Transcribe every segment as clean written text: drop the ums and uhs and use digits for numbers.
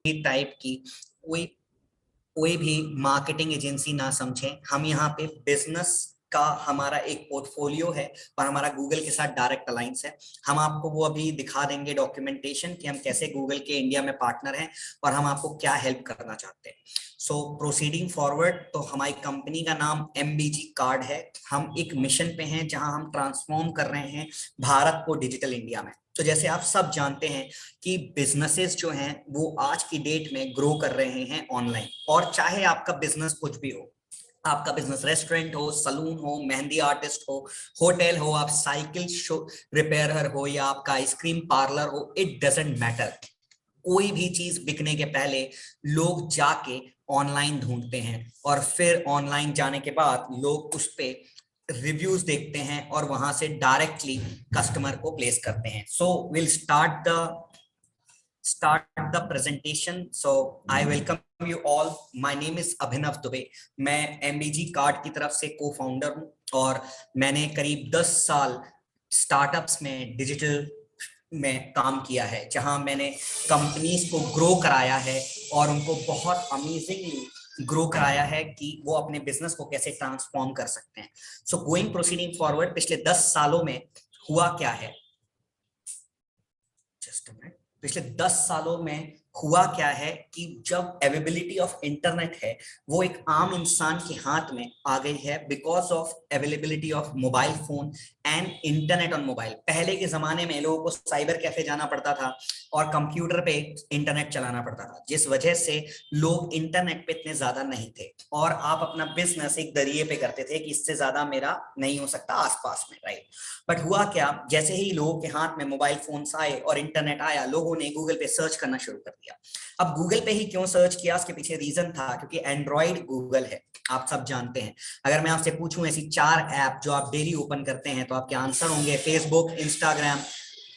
भी टाइप की कोई कोई भी मार्केटिंग एजेंसी ना समझें। हम यहाँ पे बिजनेस का हमारा एक पोर्टफोलियो है और हमारा गूगल के साथ डायरेक्ट अलाइंस है। हम आपको वो अभी दिखा देंगे डॉक्यूमेंटेशन कि हम कैसे गूगल के इंडिया में पार्टनर हैं और हम आपको क्या हेल्प करना चाहते हैं। सो प्रोसीडिंग फॉरवर्ड, तो हमारी कंपनी का नाम एमबीजी कार्ड है। हम एक मिशन पे हैं जहां हम ट्रांसफॉर्म कर रहे हैं भारत को डिजिटल इंडिया में। तो जैसे आप सब जानते हैं कि बिजनेसेस जो हैं वो आज की डेट में ग्रो कर रहे हैं ऑनलाइन, और चाहे आपका बिजनेस कुछ भी हो, आपका बिजनेस रेस्टोरेंट हो, सलून हो, मेहंदी आर्टिस्ट हो, होटल हो, आप साइकिल शो रिपेयरर हो या आपका आइसक्रीम पार्लर हो, इट डजेंट मैटर। कोई भी चीज बिकने के पहले लोग जाके ऑनलाइन ढूंढते हैं और फिर ऑनलाइन जाने के बाद लोग उस पे रिव्यूज देखते हैं और वहां से डायरेक्टली कस्टमर को प्लेस करते हैं। So will start the presentation. So I welcome you all. My name is अभिनव दुबे। मैं एमबीजी कार्ड की तरफ से को फाउंडर हूँ और मैंने करीब 10 साल स्टार्टअप्स में डिजिटल में काम किया है, जहां मैंने कंपनीज को ग्रो कराया है और उनको बहुत अमेजिंगली ग्रो कराया है कि वो अपने बिजनेस को कैसे ट्रांसफॉर्म कर सकते हैं। सो गोइंग प्रोसीडिंग फॉरवर्ड, पिछले 10 सालों में हुआ क्या है, जस्ट अ मिनट, पिछले 10 सालों में हुआ क्या है कि जब अवेलेबिलिटी ऑफ इंटरनेट है वो एक आम इंसान के हाथ में आ गई है because of availability of mobile phone and internet on mobile. पहले के जमाने में लोगों को साइबर कैफे जाना पड़ता था और कंप्यूटर पे इंटरनेट चलाना पड़ता था, जिस वजह से लोग इंटरनेट पे इतने ज्यादा नहीं थे और आप अपना बिजनेस एक दरिये पे करते थे कि इससे ज्यादा मेरा नहीं हो सकता आसपास में, राइट। बट हुआ क्या, जैसे ही लोगों के हाथ में मोबाइल फोन्स आए और इंटरनेट आया, लोगों ने गूगल पे सर्च करना शुरू कर दिया। अब गूगल पे ही क्यों सर्च किया, उसके पीछे रीजन था क्योंकि एंड्रॉइड गूगल है, आप सब जानते हैं। अगर मैं आपसे पूछूं ऐसी 4 ऐप जो आप डेली ओपन करते हैं तो आपके आंसर होंगे फेसबुक, इंस्टाग्राम,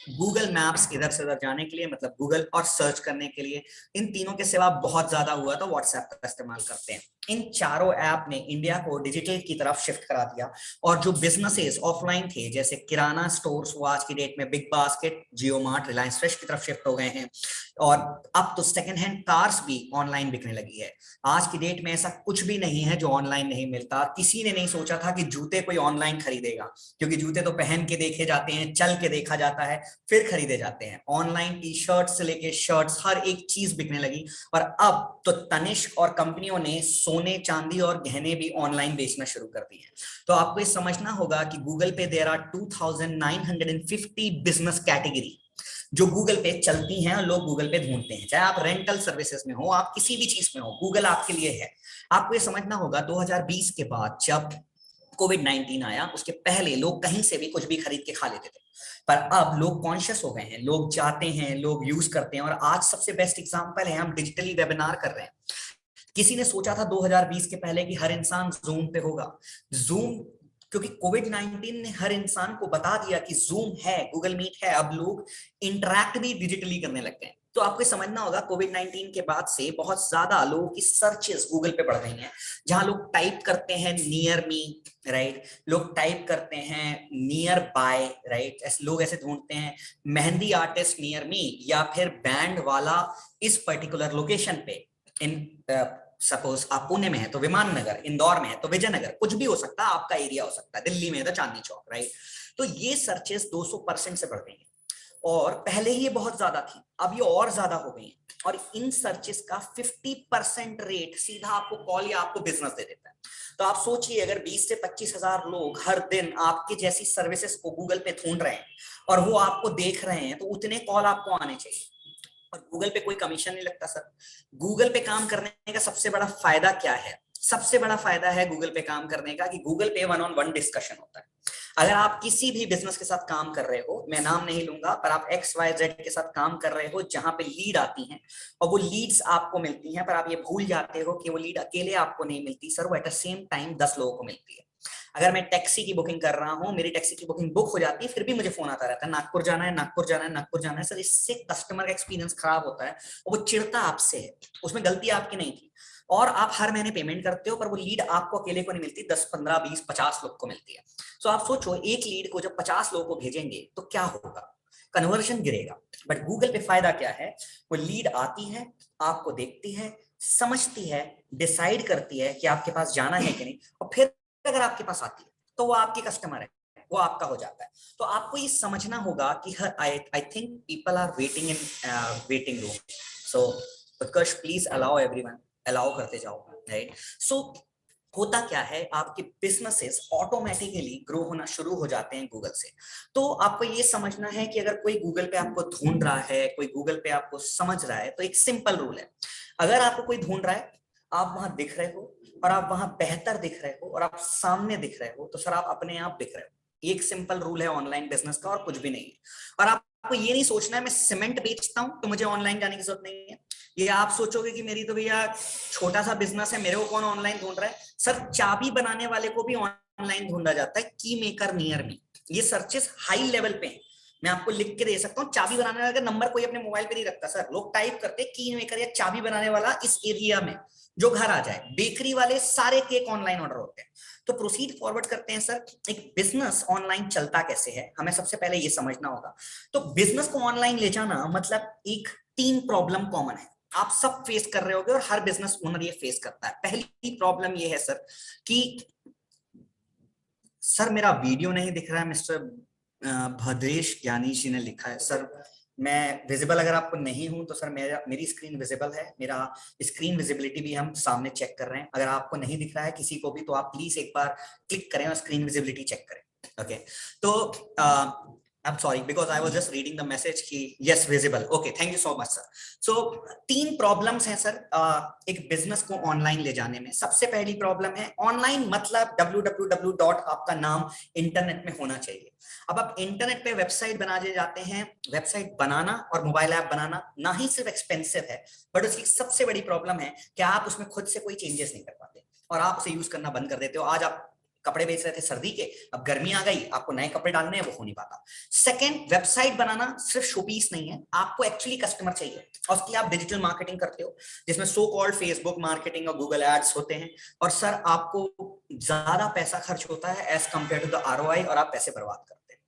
गूगल मैप्स इधर से उधर जाने के लिए, मतलब गूगल, और सर्च करने के लिए। इन तीनों के सिवा बहुत ज्यादा हुआ तो व्हाट्सएप का इस्तेमाल करते हैं। इन चारों ऐप ने इंडिया को डिजिटल की तरफ शिफ्ट करा दिया और जो बिजनेसेस ऑफलाइन थे जैसे किराना स्टोर्स, वो आज की डेट में बिग बास्केट, जियो मार्ट, रिलायंस फ्रेश की तरफ शिफ्ट हो गए हैं। और अब तो सेकंड हैंड कार्स भी ऑनलाइन बिकने लगी है। आज की डेट में ऐसा कुछ भी नहीं है जो ऑनलाइन नहीं मिलता। किसी ने नहीं सोचा था कि जूते कोई ऑनलाइन खरीदेगा, क्योंकि जूते तो पहन के देखे जाते हैं, चल के देखा जाता है, फिर खरीदे जाते हैं। ऑनलाइन टी शर्ट से लेके शर्ट्स, हर एक चीज बिकने लगी। और अब तो तनिष्क और कंपनियों ने सोने, चांदी और गहने भी ऑनलाइन बेचना शुरू कर दिए हैं। तो आपको ये समझना होगा कि गूगल पे देयर आर 2950 बिजनेस कैटेगरी जो गूगल पे चलती हैं और लोग गूगल पे ढूंढते हैं। चाहे आप रेंटल सर्विसेज में हो, आप किसी भी चीज में हो, गूगल आपके लिए है। आपको ये समझना होगा 2020 के बाद जब कोविड-19 आया, उसके पहले लोग कहीं से भी कुछ भी खरीद के खा लेते थे, पर अब लोग कॉन्शियस हो गए हैं, लोग जाते हैं, लोग यूज करते हैं। और आज सबसे बेस्ट एग्जांपल है, हम डिजिटली वेबिनार कर रहे हैं। किसी ने सोचा था 2020 के पहले कि हर इंसान जूम पे होगा। जूम, क्योंकि कोविड-19 ने हर इंसान को बता दिया कि जूम है, गूगल मीट है, अब लोग इंटरैक्ट भी डिजिटली करने लग गए। तो आपको समझना होगा कोविड-19 के बाद से बहुत ज्यादा लोगों की सर्चेस गूगल पे बढ़ गई हैं, जहां लोग टाइप करते हैं नियर मी, राइट, लोग टाइप करते हैं नियर बाय, राइट, लोग ऐसे ढूंढते हैं मेहंदी आर्टिस्ट नियर मी, या फिर बैंड वाला इस पर्टिकुलर लोकेशन पे। इन सपोज आप पुणे में है तो विमान नगर, इंदौर में है तो विजयनगर, कुछ भी हो सकता है, आपका एरिया हो सकता है, दिल्ली में है तो चांदनी चौक, राइट। तो ये सर्चेस 200% से बढ़ गई हैं और पहले ही ये बहुत ज्यादा थी, अब ये और ज्यादा हो गई हैं। और इन सर्चेस का 50% रेट सीधा आपको कॉल या आपको बिजनेस दे देता है। तो आप सोचिए, अगर 20 से 25 हजार लोग हर दिन आपके जैसी सर्विसेज को गूगल पे ढूंढ रहे हैं और वो आपको देख रहे हैं, तो उतने कॉल आपको आने चाहिए। और गूगल पे कोई कमीशन नहीं लगता सर। गूगल पे काम करने का सबसे बड़ा फायदा क्या है? सबसे बड़ा फायदा है गूगल पे काम करने का कि गूगल पे 1-on-1 डिस्कशन होता है। अगर आप किसी भी बिजनेस के साथ काम कर रहे हो, मैं नाम नहीं लूंगा, पर आप XYZ के साथ काम कर रहे हो जहां पे लीड आती हैं और वो लीड्स आपको मिलती हैं, पर आप ये भूल जाते हो कि वो लीड अकेले आपको नहीं मिलती सर, वो एट द सेम टाइम 10 लोगों को मिलती है। अगर मैं टैक्सी की बुकिंग कर रहा हूं, मेरी टैक्सी की बुकिंग बुक हो जाती है, फिर भी मुझे फोन आता रहता है नागपुर जाना है, नागपुर जाना है, नागपुर जाना है सर। इससे कस्टमर का एक्सपीरियंस खराब होता है और वो चिढ़ता आपसे है, उसमें गलती आपकी नहीं थी। और आप हर महीने पेमेंट करते हो, पर वो लीड आपको अकेले को नहीं मिलती, 10, 15, 20, 50 लोग को मिलती है। सो आप सोचो, एक लीड को जब 50 लोगों को भेजेंगे तो क्या होगा? कन्वर्जन गिरेगा। बट गूगल पे फायदा क्या है, वो लीड आती है, आपको देखती है, समझती है, डिसाइड करती है कि आपके पास जाना है कि नहीं, और फिर अगर आपके पास आती है तो वो आपकी कस्टमर है, वो आपका हो जाता है। तो आपको ये समझना होगा कि हर I think people are waiting in waiting room, so Utkarsh please allow everyone, allow करते जाओ, राइट। सो होता क्या है, आपके बिजनेसेस ऑटोमेटिकली ग्रो होना शुरू हो जाते हैं गूगल से। तो आपको ये समझना है कि अगर कोई गूगल पे आपको ढूंढ रहा है, कोई गूगल पे आपको समझ रहा है, तो एक सिंपल रूल है, अगर आपको कोई ढूंढ रहा है, आप वहां दिख रहे हो और आप वहां बेहतर दिख रहे हो और आप सामने दिख रहे हो, तो सर आप अपने आप दिख रहे हो। एक सिंपल रूल है ऑनलाइन बिजनेस का और कुछ भी नहीं है। और आपको ये नहीं सोचना है मैं सीमेंट बेचता हूं तो मुझे ऑनलाइन जाने की जरूरत नहीं है। ये आप सोचोगे कि मेरी तो भैया छोटा सा बिजनेस है, मेरे को कौन ऑनलाइन ढूंढ रहा है। सर चाबी बनाने वाले को भी ऑनलाइन ढूंढा जाता है, की मेकर नियर मी। ये सर्चेस हाई लेवल पे हैं, मैं आपको लिख के दे सकता हूँ। चाबी बनाने वाले का नंबर कोई अपने मोबाइल पे नहीं रखता सर, लोग टाइप करते की मेकर या चाबी बनाने वाला इस एरिया में, जो घर आ जाए। बेकरी वाले सारे केक ऑनलाइन ऑर्डर होते हैं। तो प्रोसीड फॉरवर्ड करते हैं सर, एक बिजनेस ऑनलाइन चलता कैसे है, हमें सबसे पहले ये समझना होगा। तो बिजनेस को ऑनलाइन ले जाना मतलब एक 3 प्रॉब्लम कॉमन है, आप सब फेस कर रहे होगे और हर बिजनेस ओनर ये फेस करता है। पहली प्रॉब्लम ये है सर कि सर मेरा वीडियो नहीं दिख रहा है, मिस्टर भद्रेश ज्ञानी जी ने लिखा है। सर मैं विजिबल अगर आपको नहीं हूं तो सर मेरी स्क्रीन विजिबल है, मेरा स्क्रीन विजिबिलिटी भी हम सामने चेक कर रहे हैं। अगर आपको नहीं दिख रहा है किसी को भी तो आप प्लीज एक बार क्लिक करें और स्क्रीन विजिबिलिटी चेक करें। ओके, तो I'm sorry because I was just reading the message कि yes visible, okay thank you so much sir। So 3 problems हैं सर एक बिजनेस को ऑनलाइन ले जाने में। सबसे पहली प्रॉब्लम है ऑनलाइन मतलब www. आपका नाम इंटरनेट में होना चाहिए। अब आप इंटरनेट पे वेबसाइट बनाने जाते हैं, वेबसाइट बनाना और मोबाइल ऐप बनाना ना ही सिर्फ एक्सपेंसिव है, बट उसकी सबसे बड़ी प्रॉब्लम है कि आप उसमें खुद से कोई चेंजेस नहीं कर पाते और आप उसे यूज करना बंद कर देते हो। आज आप कपड़े बेच रहे थे सर्दी के, अब गर्मी आ गई, आपको नए कपड़े डालने हैं, वो हो नहीं पाता। सेकंड, वेबसाइट बनाना सिर्फ शोपीस नहीं है, आपको एक्चुअली कस्टमर चाहिए और उसके लिए आप डिजिटल मार्केटिंग करते हो जिसमें सो कॉल्ड फेसबुक मार्केटिंग और गूगल एड्स होते हैं। और सर आपको ज्यादा पैसा खर्च होता है as compare to the ROI और आप पैसे बर्बाद करते हैं।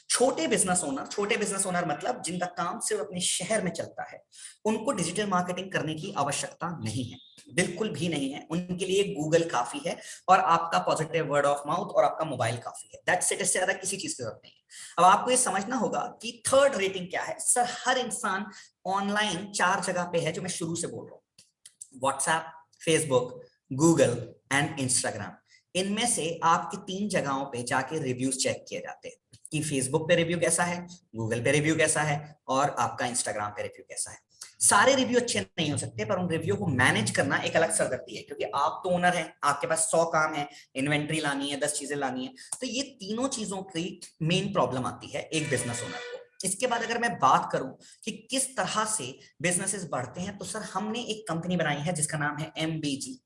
छोटे बिजनेस ओनर मतलब जिनका काम सिर्फ अपने शहर में चलता है, उनको डिजिटल मार्केटिंग करने की आवश्यकता नहीं है, बिल्कुल भी नहीं है। उनके लिए गूगल काफी है और आपका पॉजिटिव वर्ड ऑफ माउथ और आपका मोबाइल काफी है, दैट्स इट, इससे ज्यादा किसी चीज की जरूरत नहीं है। अब आपको ये समझना होगा कि थर्ड रेटिंग क्या है। सर हर इंसान ऑनलाइन 4 जगह पे है जो मैं शुरू से बोल रहा हूँ, WhatsApp, Facebook, Google and Instagram. इनमें से आपकी 3 जगहों पे जाके रिव्यूज चेक किए जाते हैं कि फेसबुक पे रिव्यू कैसा है, गूगल पे रिव्यू कैसा है और आपका इंस्टाग्राम पे रिव्यू कैसा है। सारे रिव्यू अच्छे नहीं हो सकते, पर उन रिव्यू को मैनेज करना एक अलग सरदर्दी है, क्योंकि आप तो ओनर हैं, आपके पास 100 काम है, इन्वेंट्री लानी है, 10 चीजें लानी है। तो ये तीनों चीजों की मेन प्रॉब्लम आती है एक बिजनेस ओनर को। इसके बाद अगर मैं बात करूं कि किस तरह से बिजनेसेस बढ़ते हैं, तो सर हमने एक कंपनी बनाई है जिसका नाम है एमबीजी।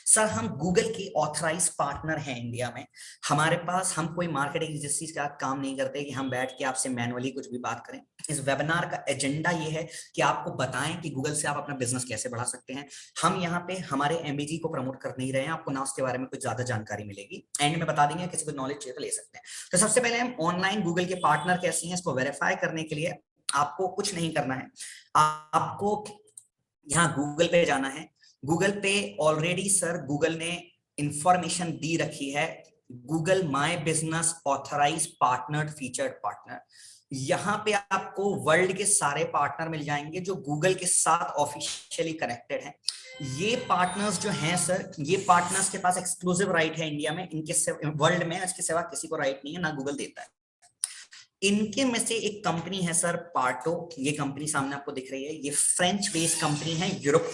सर हम गूगल के ऑथराइज पार्टनर हैं इंडिया में। हमारे पास, हम कोई मार्केटिंग एजेंसी का काम नहीं करते कि हम बैठ के आपसे मैनुअली कुछ भी बात करें। इस वेबिनार का एजेंडा ये है कि आपको बताएं कि गूगल से आप अपना बिजनेस कैसे बढ़ा सकते हैं। हम यहाँ पे हमारे एमबीजी को प्रमोट कर नहीं रहे हैं, आपको ना उसके बारे में कुछ ज्यादा जानकारी मिलेगी, एंड में बता देंगे, किसी को नॉलेज चाहिए तो ले सकते हैं। तो सबसे पहले हम ऑनलाइन गूगल के पार्टनर कैसे हैं इसको वेरीफाई करने के लिए आपको कुछ नहीं करना है, आपको यहाँ गूगल पे जाना है। गूगल पे ऑलरेडी सर गूगल ने इंफॉर्मेशन दी रखी है, Google my business authorise partner featured partner. यहाँ पे आपको वर्ल्ड के सारे पार्टनर मिल जाएंगे जो गूगल के साथ ऑफिशियली कनेक्टेड हैं। ये पार्टनर्स जो हैं सर, ये पार्टनर्स के पास एक्सक्लूसिव राइट है इंडिया में, इनके वर्ल्ड में इसके सिवा किसी को राइट नहीं है, ना गूगल देता है। इनके में से एक कंपनी है सर पार्टो, ये कंपनी सामने आपको दिख रही है, ये फ्रेंच बेस्ड कंपनी है यूरोप।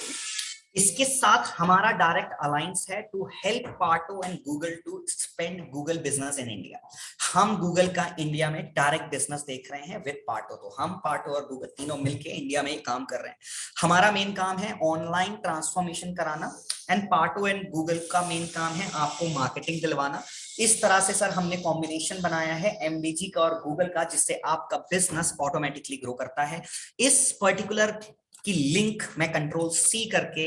इसके साथ हमारा डायरेक्ट अलायंस है to help Partoo and Google to spend Google business in India. हम गूगल का इंडिया में डायरेक्ट बिजनेस देख रहे हैं विद पार्टो। तो हम पार्टो और गूगल तीनों मिलके इंडिया में काम कर रहे हैं। हमारा मेन काम है ऑनलाइन ट्रांसफॉर्मेशन कराना एंड पार्टो एंड गूगल का मेन काम है आपको मार्केटिंग दिलवाना। इस तरह से सर हमने कॉम्बिनेशन बनाया है एमबीजी का और गूगल का, जिससे आपका बिजनेस ऑटोमेटिकली ग्रो करता है। इस पर्टिकुलर की लिंक मैं कंट्रोल C करके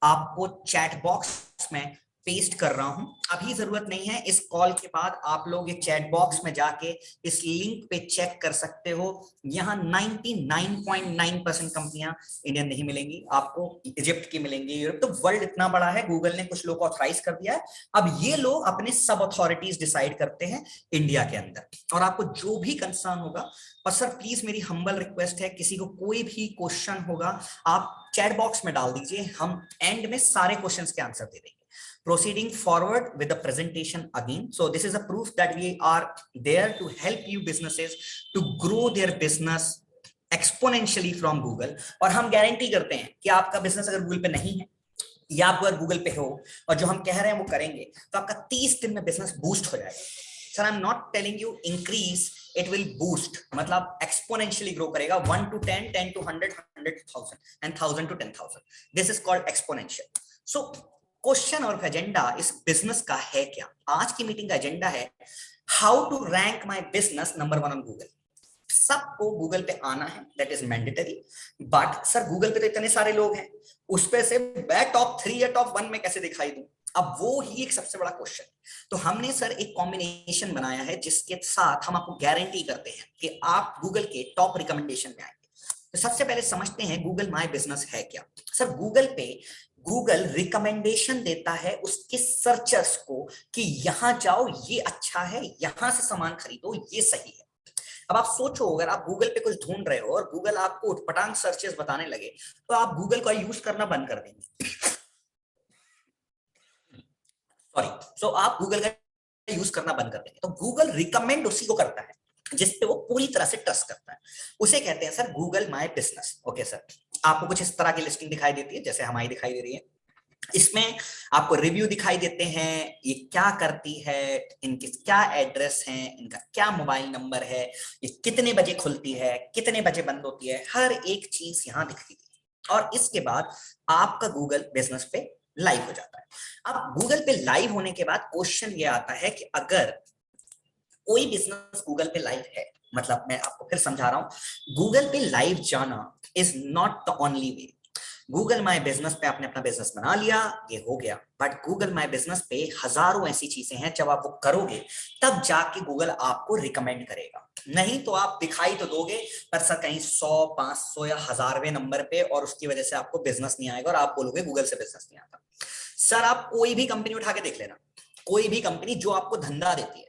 आपको चैट बॉक्स में पेस्ट कर रहा हूं, अभी जरूरत नहीं है। इस कॉल के बाद आप लोग ये चैट बॉक्स में जाके इस लिंक पे चेक कर सकते हो। यहाँ 99.9% कंपनियां इंडियन नहीं मिलेंगी आपको, इजिप्ट की मिलेंगी, यूरोप। तो वर्ल्ड इतना बड़ा है, गूगल ने कुछ लोग ऑथराइज कर दिया है, अब ये लोग अपने सब अथॉरिटीज डिसाइड करते हैं इंडिया के अंदर। और आपको जो भी कंसर्न होगा, और सर प्लीज मेरी हम्बल रिक्वेस्ट है, किसी को कोई भी क्वेश्चन होगा आप चैट बॉक्स में डाल दीजिए, हम एंड में सारे क्वेश्चंस के आंसर दे देंगे। Proceeding forward with the presentation again. So this is a proof that we are there to help you businesses to grow their business exponentially from Google. और हम गारंटी करते हैं कि आपका बिजनेस अगर गूगल पे नहीं है या आप अगर गूगल पे हो और जो हम कह रहे हैं वो करेंगे, तो आपका 30 दिन में बिजनेस बूस्ट हो जाएगा। Sir I am not telling you increase, it will boost, मतलब एक्सपोनेंशियली ग्रो करेगा, 1 to 10, 10 to 100, 100,000 and 1000 to 10,000. This is called exponential. So question और एजेंडा इस बिजनेस का है क्या? आज की मीटिंग का एजेंडा है how to rank my business number 1 on Google. सबको गूगल पे आना है, that is mandatory. But sir Google पे तो इतने सारे लोग हैं, उस पे से मैं टॉप 3 या टॉप 1 में कैसे दिखाई दूं? अब वो ही एक सबसे बड़ा क्वेश्चन। तो हमने सर एक कॉम्बिनेशन बनाया है जिसके साथ हम आपको गारंटी करते हैं कि आप गूगल के टॉप रिकमेंडेशन में आएंगे। तो सबसे पहले समझते हैं गूगल माय बिजनेस है क्या। सर गूगल पे गूगल रिकमेंडेशन देता है उसके सर्चर्स को कि यहां जाओ, ये अच्छा है, यहां से सामान खरीदो, ये सही है। अब आप सोचो, अगर आप गूगल पे कुछ ढूंढ रहे हो और गूगल आपको उटपटांग सर्चेस बताने लगे, तो आप गूगल का यूज करना बंद कर देंगे। सॉरी, सो आप गूगल का यूज करना बंद कर देंगे। तो गूगल रिकमेंड उसी को करता है जिसपे वो पूरी तरह से ट्रस्ट करता है, उसे कहते हैं sir Google my business. Okay sir, आपको कुछ इस तरह की लिस्टिंग दिखाई देती है जैसे हमारी दिखाई दे रही है। इसमें आपको रिव्यू दिखाई देते हैं, ये क्या करती है, इनके क्या एड्रेस है, इनका क्या मोबाइल नंबर है, ये कितने बजे खुलती है, कितने बजे बंद होती है, हर एक चीज यहाँ दिखती है। और इसके बाद आपका गूगल बिजनेस पे लाइव हो जाता है। अब गूगल पे लाइव होने के बाद क्वेश्चन ये आता है कि अगर कोई बिजनेस गूगल पे लाइव है, मतलब मैं आपको फिर समझा रहा हूं, गूगल पे लाइव जाना is not the only way. Google my business पे आपने अपना बिजनेस बना लिया, ये हो गया, बट गूगल माय बिजनेस पे हजारों ऐसी चीजें हैं, जब आप वो करोगे तब जाके गूगल आपको रिकमेंड करेगा। नहीं तो आप दिखाई तो दोगे, पर सर कहीं 100, 500 या 1000वें नंबर पे, और उसकी वजह से आपको बिजनेस नहीं आएगा और आप बोलोगे गूगल से बिजनेस नहीं आता। सर आप कोई भी कंपनी उठा के देख लेना, कोई भी कंपनी जो आपको धंधा देती है,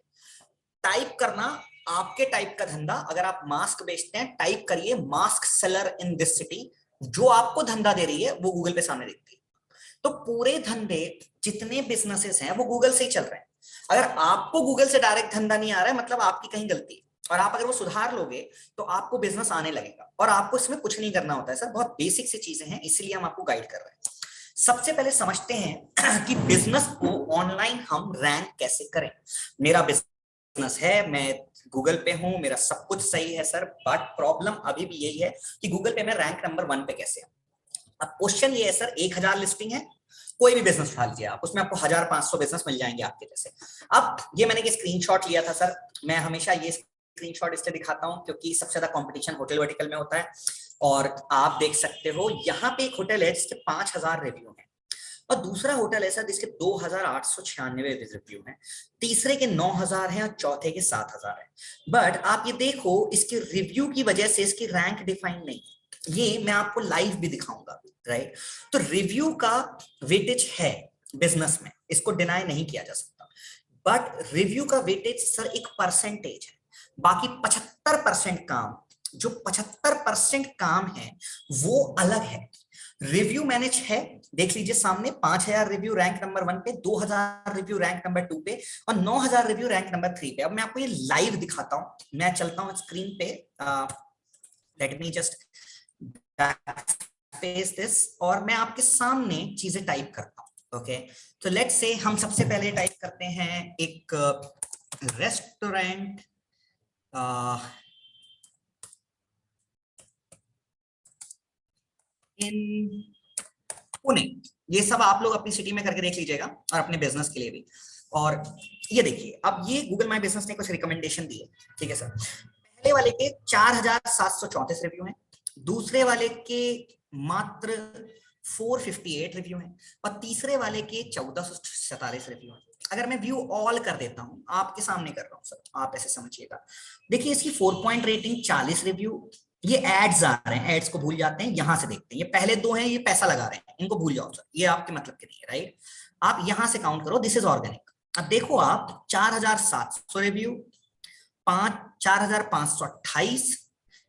टाइप करना आपके टाइप का धंधा, अगर आप मास्क बेचते हैं टाइप करिए mask seller in this city, जो आपको धंधा दे रही है वो गूगल पे सामने दिखती है। तो पूरे धंधे जितने बिजनेसेस हैं वो गूगल से ही चल रहे हैं। अगर आपको गूगल से डायरेक्ट धंधा नहीं आ रहा है, मतलब आपकी कहीं गलती है, और आप अगर वो सुधार लोगे तो आपको बिजनेस आने लगेगा। और आपको इसमें कुछ नहीं करना होता है सर, बहुत बेसिक सी चीजें हैं, इसलिए हम आपको गाइड कर रहे हैं। सबसे पहले समझते हैं कि बिजनेस को ऑनलाइन हम रैंक कैसे करें। मेरा बिजनेस है, मैं गूगल पे हूं, मेरा सब कुछ सही है सर, बट प्रॉब्लम अभी भी यही है कि गूगल पे मैं रैंक नंबर 1 पे कैसे आऊं। अब क्वेश्चन ये है सर, 1000 लिस्टिंग है, कोई भी बिजनेस उठा लीजिए आप, उसमें आपको 1500 बिजनेस मिल जाएंगे आपके जैसे। अब ये मैंने एक स्क्रीनशॉट लिया था सर, मैं हमेशा ये स्क्रीनशॉट इसलिए दिखाता हूं क्योंकि सबसे ज्यादा कंपटीशन होटल वर्टिकल में होता है। और आप देख सकते हो यहाँ पे एक होटल है जिसके 5000 रिव्यू है, और दूसरा होटल ऐसा जिसके 2896 रिव्यू हैं, तीसरे के 9000 हैं और चौथे के 7000 हैं। बट आप ये देखो, इसके रिव्यू की वजह से इसकी रैंक डिफाइन नहीं, ये मैं आपको लाइव भी दिखाऊंगा, राइट। तो रिव्यू का वेटेज है बिजनेस में, इसको डिनाई नहीं किया जा सकता, बट रिव्यू का वेटेज सर एक परसेंटेज है। बाकी 75% काम, जो 75% काम है वो अलग है। रिव्यू मैनेज है, देख लीजिए सामने 5000 रिव्यू रैंक नंबर 1 पे, 2000 रिव्यू रैंक नंबर 2 पे, और 9000 रिव्यू रैंक नंबर 3 पे। अब मैं आपको ये लाइव दिखाता हूं, मैं चलता हूं स्क्रीन पे, let me just paste this, और मैं आपके सामने चीजें टाइप करता हूं। ओके, तो लेट्स से हम सबसे पहले टाइप करते हैं एक रेस्टोरेंट इन पुणे। ये सब आप लोग अपनी सिटी में करके देख लीजिएगा और अपने बिजनेस के लिए भी। और ये देखिए, अब ये गूगल माय बिजनेस ने कुछ रिकमेंडेशन दी है, ठीक है सर। पहले वाले के 4734 रिव्यू हैं, दूसरे वाले के मात्र 458 रिव्यू हैं और तीसरे वाले के 1447 रिव्यू हैं। अगर मैं व्यू ऑल कर देता हूं, आपके सामने कर रहा हूं सर, आप ऐसे समझिएगा। देखिए इसकी 4 पॉइंट रेटिंग, 40 रिव्यू। ये एड्स आ रहे हैं, एड्स को भूल जाते हैं, यहां से देखते हैं। ये पहले दो हैं, ये पैसा लगा रहे हैं, इनको भूल जाओ सर, ये आपके मतलब के नहीं है, राइट। आप यहां से काउंट करो, दिस इज ऑर्गेनिक। अब देखो आप 4700 रिव्यू, 4528,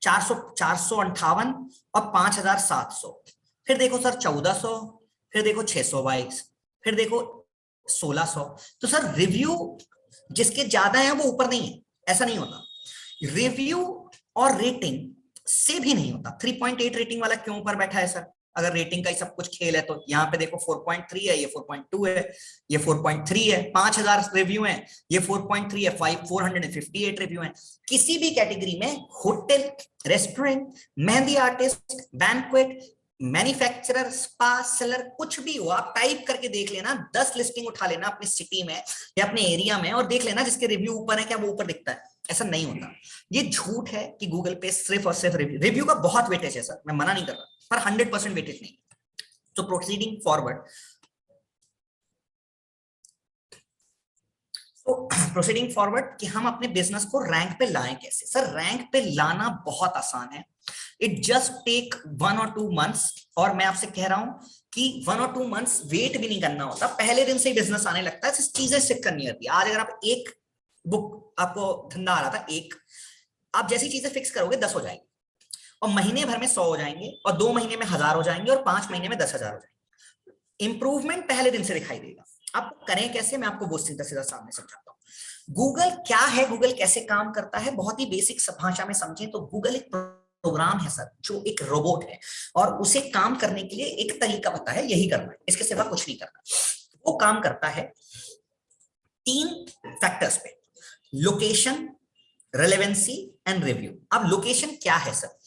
458 और 5700। फिर देखो सर 1400, फिर देखो 622, फिर देखो 1600। तो सर रिव्यू जिसके ज्यादा है वो ऊपर नहीं है, ऐसा नहीं होता। रिव्यू और रेटिंग से भी नहीं होता। 3.8 रेटिंग वाला क्यों ऊपर बैठा है सर? अगर रेटिंग का ही सब कुछ खेल है तो यहाँ पे देखो 4.3 है, ये 4.2 है, ये 4.3 है, 5000 रिव्यू है, ये 4.3 है, 458 रिव्यू है। किसी भी कैटेगरी में hotel, restaurant, mehndi artist, banquet, manufacturer, spa, seller, कुछ भी हो, आप टाइप करके देख लेना, 10 लिस्टिंग उठा लेना अपनी सिटी में या अपने एरिया में और देख लेना जिसके रिव्यू ऊपर है, क्या वो ऊपर दिखता है? ऐसा नहीं होता। ये झूठ है कि गूगल पे सिर्फ और सिर्फ रिव्यू का बहुत वेटेज है सर, मैं मना नहीं कर रहा, पर 100% वेटेज नहीं। तो प्रोसीडिंग फॉरवर्ड, प्रोसीडिंग फॉरवर्ड कि हम अपने बिजनेस को रैंक पे लाएं कैसे? सर रैंक पे लाना बहुत आसान है। इट जस्ट टेक 1 और 2 मंथ्स। और मैं आपसे कह रहा हूं कि 1 और 2 मंथ्स वेट भी नहीं करना होता, पहले दिन से ही बिजनेस आने लगता है। चीजें सिक करनी होती है। आज अगर आप एक बुक, आपको धंधा आ रहा था एक, आप जैसी चीजें फिक्स करोगे 10 हो जाएंगे, और महीने भर में 100 हो जाएंगे, और 2 महीने में 1000 हो जाएंगे, और 5 महीने में 10,000 हो जाएंगे। इंप्रूवमेंट पहले दिन से दिखाई देगा। आप करें कैसे, मैं आपको बहुत सीधा सीधा सामने समझाता हूं। गूगल क्या है, गूगल कैसे काम करता है, बहुत ही बेसिक भाषा में समझें तो गूगल एक प्रोग्राम है सर, जो एक रोबोट है, और उसे काम करने के लिए एक तरीका पता है, यही करना है, इसके सिवा कुछ नहीं करना। वो काम करता है 3 फैक्टर्स पे: लोकेशन, रेलेवेंसी एंड रिव्यू। अब लोकेशन क्या है सर?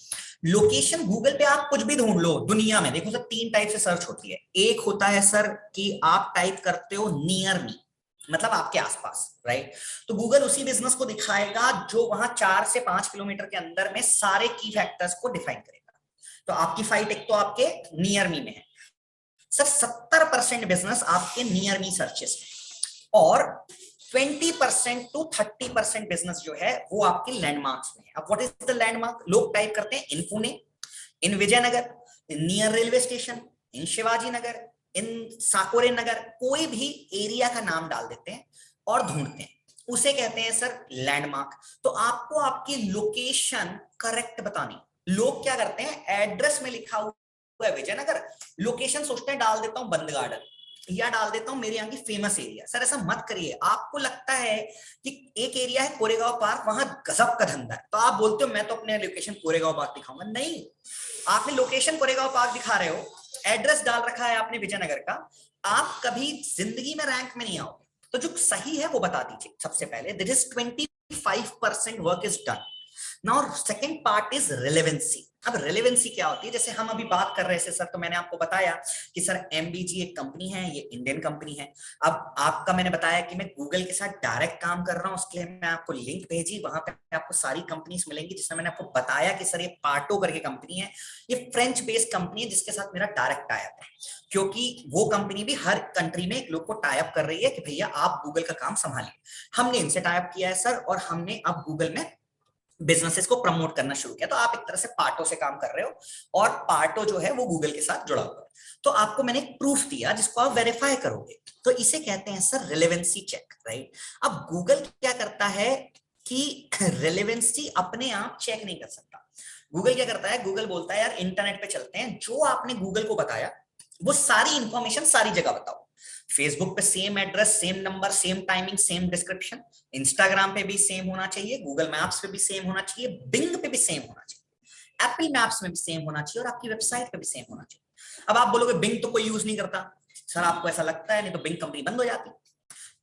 लोकेशन, गूगल पे आप कुछ भी ढूंढ लो दुनिया में, देखो सर 3 टाइप से सर्च होती है। एक होता है सर कि आप टाइप करते हो नियर मी, मतलब आपके आसपास, राइट। तो गूगल उसी बिजनेस को दिखाएगा जो वहां 4 से 5 किलोमीटर के अंदर में सारे की फैक्टर्स को डिफाइन करेगा। तो आपकी फाइट एक तो आपके नियर मी में है सर। 70% बिजनेस आपके नियर मी सर्चेस में, और 20% to 30% बिजनेस जो है वो आपके लैंडमार्क्स में है। अब व्हाट इज द लैंडमार्क? लोग टाइप करते हैं in Pune, in Vijaynagar, in near railway station, in Shivaji Nagar, in Sakore Nagar, कोई भी एरिया का नाम डाल देते हैं और ढूंढते हैं, उसे कहते हैं सर लैंडमार्क। तो आपको आपकी लोकेशन करेक्ट बतानी। लोग क्या करते हैं, एड्रेस में लिखा हुआ है विजयनगर, लोकेशन सोचते हैं डाल देता हूं बंद गार्डन, या डाल देता हूं मेरे यहाँ की फेमस एरिया। सर ऐसा मत करिए। आपको लगता है कि एक एरिया है कोरेगांव पार्क, वहां गजब का धंधा है, तो आप बोलते हो मैं तो अपने लोकेशन कोरेगांव पार्क दिखाऊंगा। नहीं, आपने लोकेशन कोरेगांव पार्क दिखा रहे हो, एड्रेस डाल रखा है आपने विजयनगर का, आप कभी जिंदगी में रैंक में नहीं आओगे। तो जो सही है वो बता दीजिए सबसे पहले। This is 25% work is done. Now second part is relevancy. अब रेलेवेंसी क्या होती है? जैसे हम अभी बात कर रहे थे सर, तो मैंने आपको बताया कि सर एमबीजी एक कंपनी है, ये इंडियन कंपनी है। अब आपका मैंने बताया कि मैं गूगल के साथ डायरेक्ट काम कर रहा हूं, उसके लिए मैं आपको लिंक भेजी, वहां पे आपको सारी कंपनीज मिलेंगी, जिसमें मैंने आपको बताया कि सर ये पार्टो करके कंपनी है, ये फ्रेंच बेस्ड कंपनी है जिसके साथ मेरा डायरेक्ट टाइप है, क्योंकि वो कंपनी भी हर कंट्री में एक लोग को टाइप कर रही है कि भैया आप गूगल का काम संभालिए। हमने इनसे टाइप किया है सर, और हमने अब गूगल में बिजनेसेस को प्रमोट करना शुरू किया। तो आप एक तरह से पार्टो से काम कर रहे हो, और पार्टो जो है वो गूगल के साथ जुड़ा हुआ है। तो आपको मैंने एक प्रूफ दिया जिसको आप वेरीफाई करोगे, तो इसे कहते हैं सर रेलेवेंसी चेक, राइट। अब गूगल क्या करता है कि रेलेवेंसी अपने आप चेक नहीं कर सकता। गूगल क्या करता है, गूगल बोलता है यार इंटरनेट पे चलते हैं, जो आपने गूगल को बताया वो सारी इंफॉर्मेशन सारी जगह बताओ। फेसबुक पे same address, same number, same timing, same description, Instagram पे भी सेम होना चाहिए, गूगल मैप्स पे भी सेम होना चाहिए, बिंग पे भी सेम होना चाहिए, एप्पल मैप्स में भी सेम होना चाहिए, और आपकी वेबसाइट पे भी सेम होना चाहिए। अब आप बोलोगे बिंग तो कोई यूज नहीं करता। सर आपको ऐसा लगता है, नहीं तो बिंग कंपनी बंद हो जाती।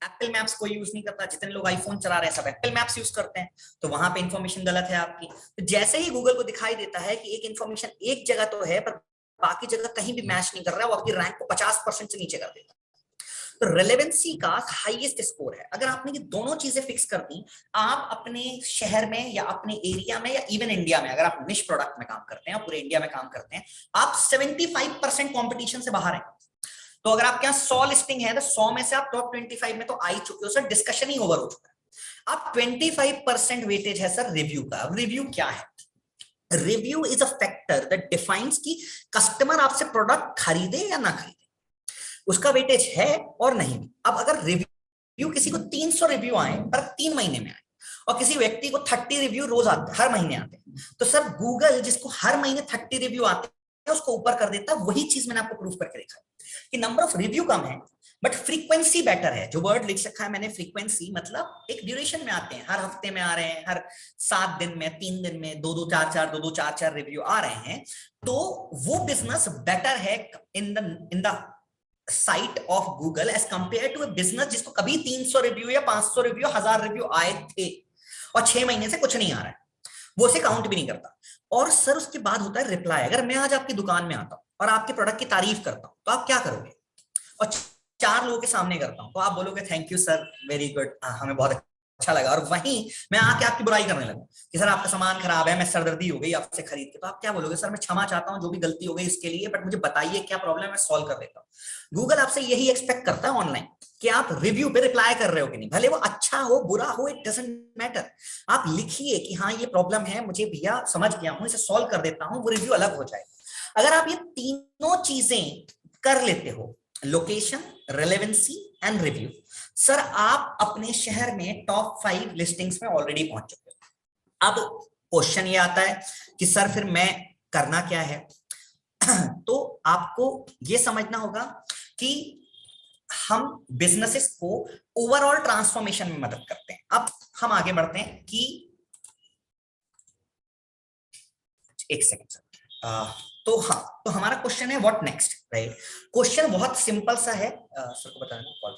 एप्पल मैप्स कोई यूज नहीं करता, जितने लोग आईफोन चला रहे हैं सब एप्पल मैप्स यूज करते हैं, तो वहां पे इंफॉर्मेशन गलत है आपकी। तो जैसे ही गूगल को दिखाई देता है कि एक इंफॉर्मेशन एक जगह तो है पर बाकी जगह कहीं भी मैच नहीं कर रहा है, वो आपकी रैंक को 50% से नीचे कर देता है। तो रेलेवेंसी का हाईएस्ट स्कोर है। अगर आपने ये दोनों चीजें फिक्स कर दी, आप अपने शहर में या अपने एरिया में या इवन इंडिया में, अगर आप निश प्रोडक्ट में काम करते हैं, पूरे इंडिया में काम करते हैं, आप 75% कॉम्पिटिशन से बाहर हैं। तो अगर आपके यहाँ 100 लिस्टिंग है तो 100 में से आप टॉप 25 में तो आ ही चुके हो सर, डिस्कशन ही ओवर हो चुका है। अब 25% वेटेज है सर रिव्यू का। रिव्यू क्या है? Review is a factor that defines कि कस्टमर आपसे प्रोडक्ट खरीदे या ना खरीदे, उसका वेटेज है और नहीं। अब अगर रिव्यू किसी को 300 रिव्यू आए पर 3 महीने में आए, और किसी व्यक्ति को 30 रिव्यू रोज आते, हर महीने आते हैं, तो सर गूगल जिसको हर महीने 30 रिव्यू आते हैं उसको ऊपर कर देता है। वही चीज मैंने आपको प्रूफ करके देखा कि नंबर ऑफ रिव्यू कम है बट फ्रीक्वेंसी बेटर है। जो वर्ड लिख रखा है मैंने फ्रीक्वेंसी, मतलब एक ड्यूरेशन में आते हैं, हर हफ्ते में आ रहे हैं, हर 7 दिन में, 3 दिन में 2-4 रिव्यू आ रहे हैं, तो वो बिजनेस बेटर है in the sight of Google as compare to a business जिसको कभी 300 रिव्यू या 500 रिव्यू, 1000 रिव्यू आए थे और 6 महीने से कुछ नहीं आ रहा है, वो उसे काउंट भी नहीं करता। और सर उसके बाद होता है रिप्लाई। अगर मैं आज आपकी दुकान में आता हूं और आपके प्रोडक्ट की तारीफ करता हूं तो आप क्या करोगे? और 4 लोगों के सामने करता हूं तो आप बोलोगे thank you sir, very good, हमें बहुत अच्छा लगा। और वहीं मैं आके आपकी बुराई करने लगूं कि सर आपका सामान खराब है, मैं सरदर्दी हो गई आपसे खरीद के, तो आप क्या बोलोगे? सर मैं क्षमा चाहता हूं जो भी गलती हो गई इसके लिए, बट मुझे बताइए क्या प्रॉब्लम है, मैं सॉल्व कर देता हूं। गूगल आपसे यही एक्सपेक्ट करता है ऑनलाइन कि आप रिव्यू पे रिप्लाई कर रहे हो कि नहीं, भले वो अच्छा हो बुरा हो, इट डजंट मैटर। आप लिखिए कि हाँ ये प्रॉब्लम है, मुझे भैया समझ गया हूं, इसे सॉल्व कर देता हूं, वो रिव्यू अलग हो जाएगा। अगर आप ये तीनों चीजें कर लेते हो, location, relevancy and review, sir आप अपने शहर में टॉप 5 लिस्टिंग्स में ऑलरेडी पहुंच चुके हो। अब क्वेश्चन ये आता है कि सर फिर मैं करना क्या है? तो आपको ये समझना होगा कि हम बिजनेसेस को ओवरऑल ट्रांसफॉर्मेशन में मदद करते हैं। अब हम आगे बढ़ते हैं कि एक सेकेंड सर, तो हाँ, तो हमारा क्वेश्चन है व्हाट नेक्स्ट, राइट? क्वेश्चन बहुत सिंपल सा है, सर को बताना कॉल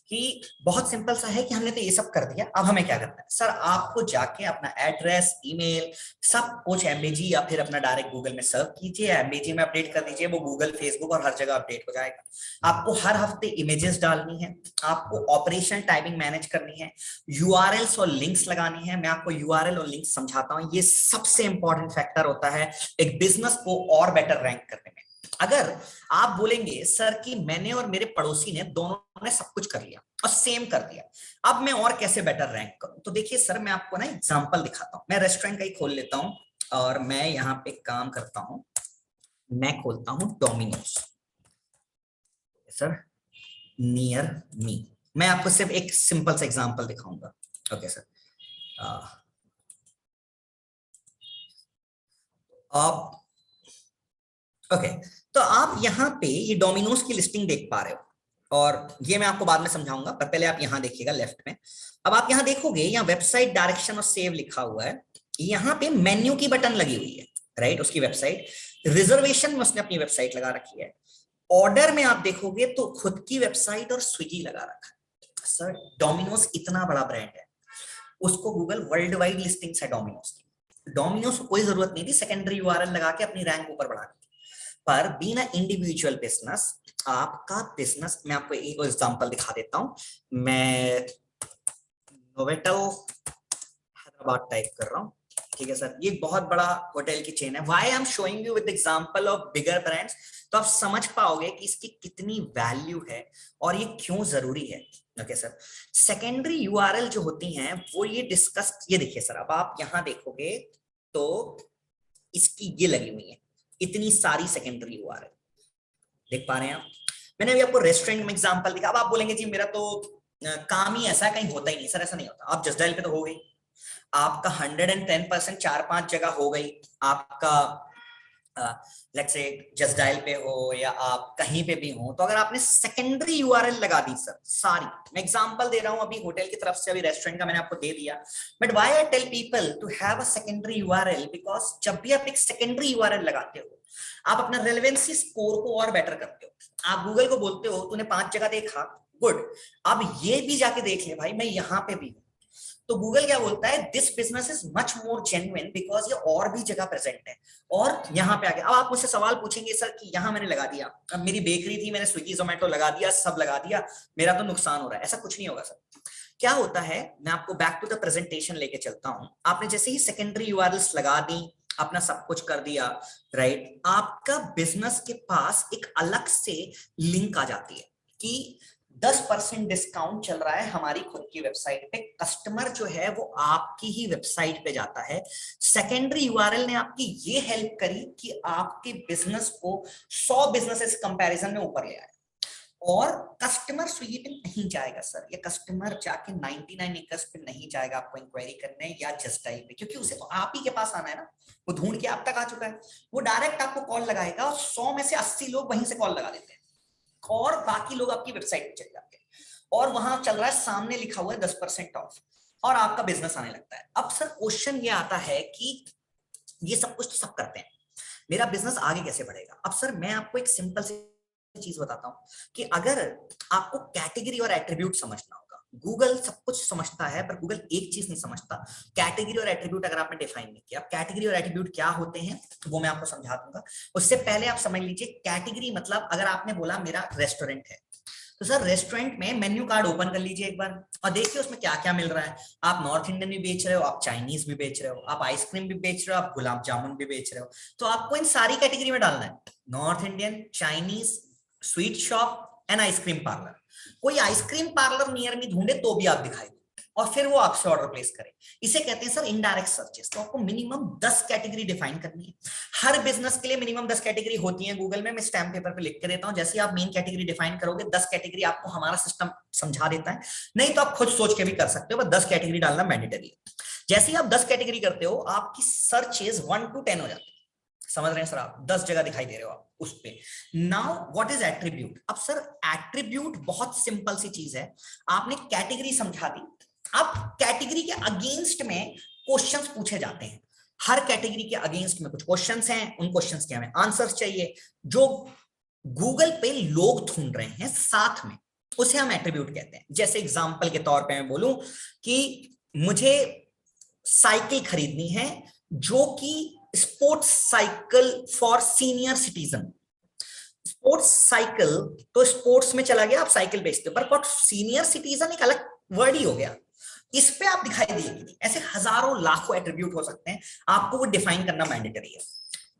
कि बहुत सिंपल सा है कि हमने तो ये सब कर दिया, अब हमें क्या करना है? सर आपको जाके अपना एड्रेस, ईमेल, सब कुछ एमबीजी या फिर अपना डायरेक्ट गूगल में सर्च कीजिए, एमबीजी में अपडेट कर दीजिए, वो गूगल, फेसबुक और हर जगह अपडेट हो जाएगा। आपको हर हफ्ते इमेजेस डालनी है, आपको ऑपरेशन टाइमिंग मैनेज करनी है, यूआरएल्स और लिंक्स लगानी है। मैं आपको यूआरएल और लिंक्स समझाता हूँ, ये सबसे इंपॉर्टेंट फैक्टर होता है एक बिजनेस को और बेटर रैंक करने में। अगर आप बोलेंगे सर कि मैंने और मेरे पड़ोसी ने दोनों ने सब कुछ कर लिया और सेम कर दिया, अब मैं और कैसे बेटर रैंक करूं? तो देखिए सर मैं आपको ना एग्जांपल दिखाता हूं। मैं रेस्टोरेंट का ही खोल लेता हूं और मैं यहाँ पे काम करता हूं, मैं खोलता हूं डोमिनोज सर नियर मी। मैं आपको सिर्फ एक सिंपल सा एग्जांपल दिखाऊंगा। ओके सर, आप ओके, तो आप यहाँ पे ये डोमिनोज की लिस्टिंग देख पा रहे हो, और ये मैं आपको बाद में समझाऊंगा, पर पहले आप यहाँ देखिएगा लेफ्ट में। अब आप यहाँ देखोगे, यहाँ वेबसाइट डायरेक्शन और सेव लिखा हुआ है, यहाँ पे मेन्यू की बटन लगी हुई है, राइट? उसकी वेबसाइट, रिजर्वेशन में उसने अपनी वेबसाइट लगा रखी है, ऑर्डर में आप देखोगे तो खुद की वेबसाइट और स्विगी लगा रखा है। सर डोमिनोज इतना बड़ा ब्रांड है, उसको गूगल वर्ल्ड वाइड लिस्टिंग्स है डोमिनोज की। डोमिनोज को कोई जरूरत नहीं थी सेकेंडरी यूआरएल लगा के अपनी रैंक ऊपर बढ़ाने की, पर बीइंग अ इंडिविजुअल बिजनेस, आपका बिजनेस, मैं आपको एक एग्जांपल दिखा देता हूं। मैं नोवेटल हैदराबाद टाइप कर रहा हूं, ठीक है सर, ये बहुत बड़ा होटल की चेन है। Why I am showing you with example of bigger brands, तो आप समझ पाओगे कि इसकी कितनी वैल्यू है और ये क्यों जरूरी है। ओके सर, सेकेंडरी यूआरएल जो होती हैं वो ये डिस्कस, ये देखिए सर, अब आप यहां देखोगे तो इसकी ये लगी हुई है इतनी सारी सेकेंडरी यूआरएल, देख पा रहे हैं आप? मैंने अभी आपको रेस्टोरेंट में एग्जांपल दिखा। अब आप बोलेंगे जी मेरा तो काम ही ऐसा कहीं होता ही नहीं। सर ऐसा नहीं होता, आप जस्ट डायल पे तो हो गई, आपका 110% 4-5 जगह हो गई, आपका लेट्स से जस्ट डायल पे हो या आप कहीं पे भी हो, तो अगर आपने सेकेंडरी यूआरएल लगा दी सर सारी, मैं एग्जांपल दे रहा हूं अभी होटल की तरफ से, अभी रेस्टोरेंट का मैंने आपको दे दिया, but why I tell people to have a secondary URL, because जब भी आप एक सेकेंडरी यूआरएल लगाते हो आप अपना रेलेवेंसी स्कोर को और बेटर करते हो। आप गूगल को बोलते हो तूने 5 जगह देखा, गुड, अब ये भी जाके देख ले भाई मैं यहाँ पे भी हूँ। तो गूगल क्या बोलता है, this business is much more genuine because ये और भी जगह प्रेजेंट है और यहाँ पे आ गया। अब आप मुझसे सवाल पूछेंगे सर कि यहाँ मैंने लगा दिया, अब मेरी बेकरी थी, मैंने स्विगी जोमेटो लगा दिया, सब लगा दिया, मेरा तो नुकसान हो रहा है। ऐसा कुछ नहीं होगा सर। क्या होता है, मैं आपको बैक टू द प्रेजेंटेशन लेके चलता हूं। आपने जैसे ही सेकेंडरी यूआरएल्स लगा दी, अपना सब कुछ कर दिया, राइट, आपका बिजनेस के पास एक अलग से लिंक आ जाती है कि 10% डिस्काउंट चल रहा है हमारी खुद की वेबसाइट पे। कस्टमर जो है वो आपकी ही वेबसाइट पे जाता है। सेकेंडरी यूआरएल ने आपकी ये हेल्प करी कि आपके बिजनेस को 100 बिजनेसेस कंपैरिजन में ऊपर ले आए। और कस्टमर स्विगी पे नहीं जाएगा सर, ये कस्टमर जाके 99 एकर्स पे नहीं जाएगा आपको इंक्वायरी करने या जस्ट डायल पे, क्योंकि उसे तो आप ही के पास आना है ना, वो ढूंढ के आप तक आ चुका है। वो डायरेक्ट आपको कॉल लगाएगा और 100 में से 80 लोग वहीं से कॉल लगा देते हैं और बाकी लोग आपकी वेबसाइट पे चले जाते हैं और वहां चल रहा है, सामने लिखा हुआ है 10% ऑफ और आपका बिजनेस आने लगता है। अब सर क्वेश्चन ये आता है कि ये सब कुछ तो सब करते हैं, मेरा बिजनेस आगे कैसे बढ़ेगा? अब सर मैं आपको एक सिंपल सी चीज बताता हूं कि अगर आपको कैटेगरी और एट्रीब्यूट समझना होगा, गूगल सब कुछ समझता है पर गूगल एक चीज नहीं समझता, कैटेगरी और एट्रीब्यूट अगर आपने डिफाइन नहीं किया। कैटेगरी और एट्रीब्यूट क्या होते हैं वो मैं आपको समझा दूंगा। उससे पहले आप समझ लीजिए, कैटेगरी मतलब अगर आपने बोला मेरा रेस्टोरेंट है, तो सर रेस्टोरेंट में मेन्यू कार्ड ओपन कर लीजिए एक बार और देखिए उसमें क्या क्या मिल रहा है। आप नॉर्थ इंडियन भी बेच रहे हो, आप चाइनीज भी बेच रहे हो, आप आइसक्रीम भी बेच रहे हो, आप गुलाब जामुन भी बेच रहे हो, तो आपको इन सारी कैटेगरी में डालना है, north Indian, Chinese, sweet shop and ice cream parlour. कोई आइसक्रीम पार्लर नियर में ढूंढे तो भी आप दिखाई दो और फिर वो आपसे ऑर्डर प्लेस करे। इसे कहते हैं सर इनडायरेक्ट सर्चेस। तो आपको मिनिमम 10 कैटेगरी डिफाइन करनी है। हर बिजनेस के लिए मिनिमम 10 कैटेगरी होती है गूगल में, मैं स्टैम्प पेपर पे लिख के देता हूं। जैसे आप मेन कैटेगरी डिफाइन करोगे, 10 कैटेगरी आपको हमारा सिस्टम समझा देता है। नहीं तो आप खुद सोच के भी कर सकते हो, बस 10 कैटेगरी डालना मैंडेटरी है। जैसे ही आप 10 कैटेगरी करते हो, आपकी सर्चेज 1 to 10 हो जाती है। समझ रहे हैं सर? आप 10 जगह दिखाई दे रहे हो आप उस पे। Now what is attribute? अब सर एट्रीब्यूट बहुत सिंपल सी चीज है। आपने कैटेगरी समझा दी, अब कैटेगरी के अगेंस्ट में क्वेश्चंस पूछे जाते हैं। हर कैटेगरी के अगेंस्ट में कुछ क्वेश्चंस हैं, उन क्वेश्चंस के हमें आंसर्स चाहिए जो गूगल पे लोग ढूंढ रहे हैं साथ में, उसे हम एट्रीब्यूट कहते हैं। जैसे एग्जांपल के तौर पे मैं बोलूं कि मुझे साइकिल खरीदनी है जो कि sports cycle for senior citizen. Sports cycle तो स्पोर्ट्स में चला गया, आप साइकिल बेचते हो, पर सीनियर सिटीजन एक अलग वर्ड ही हो गया, इस पे आप दिखाई दिए। ऐसे हजारों लाखों एट्रीब्यूट हो सकते हैं, आपको वो डिफाइन करना मैंडेटरी है।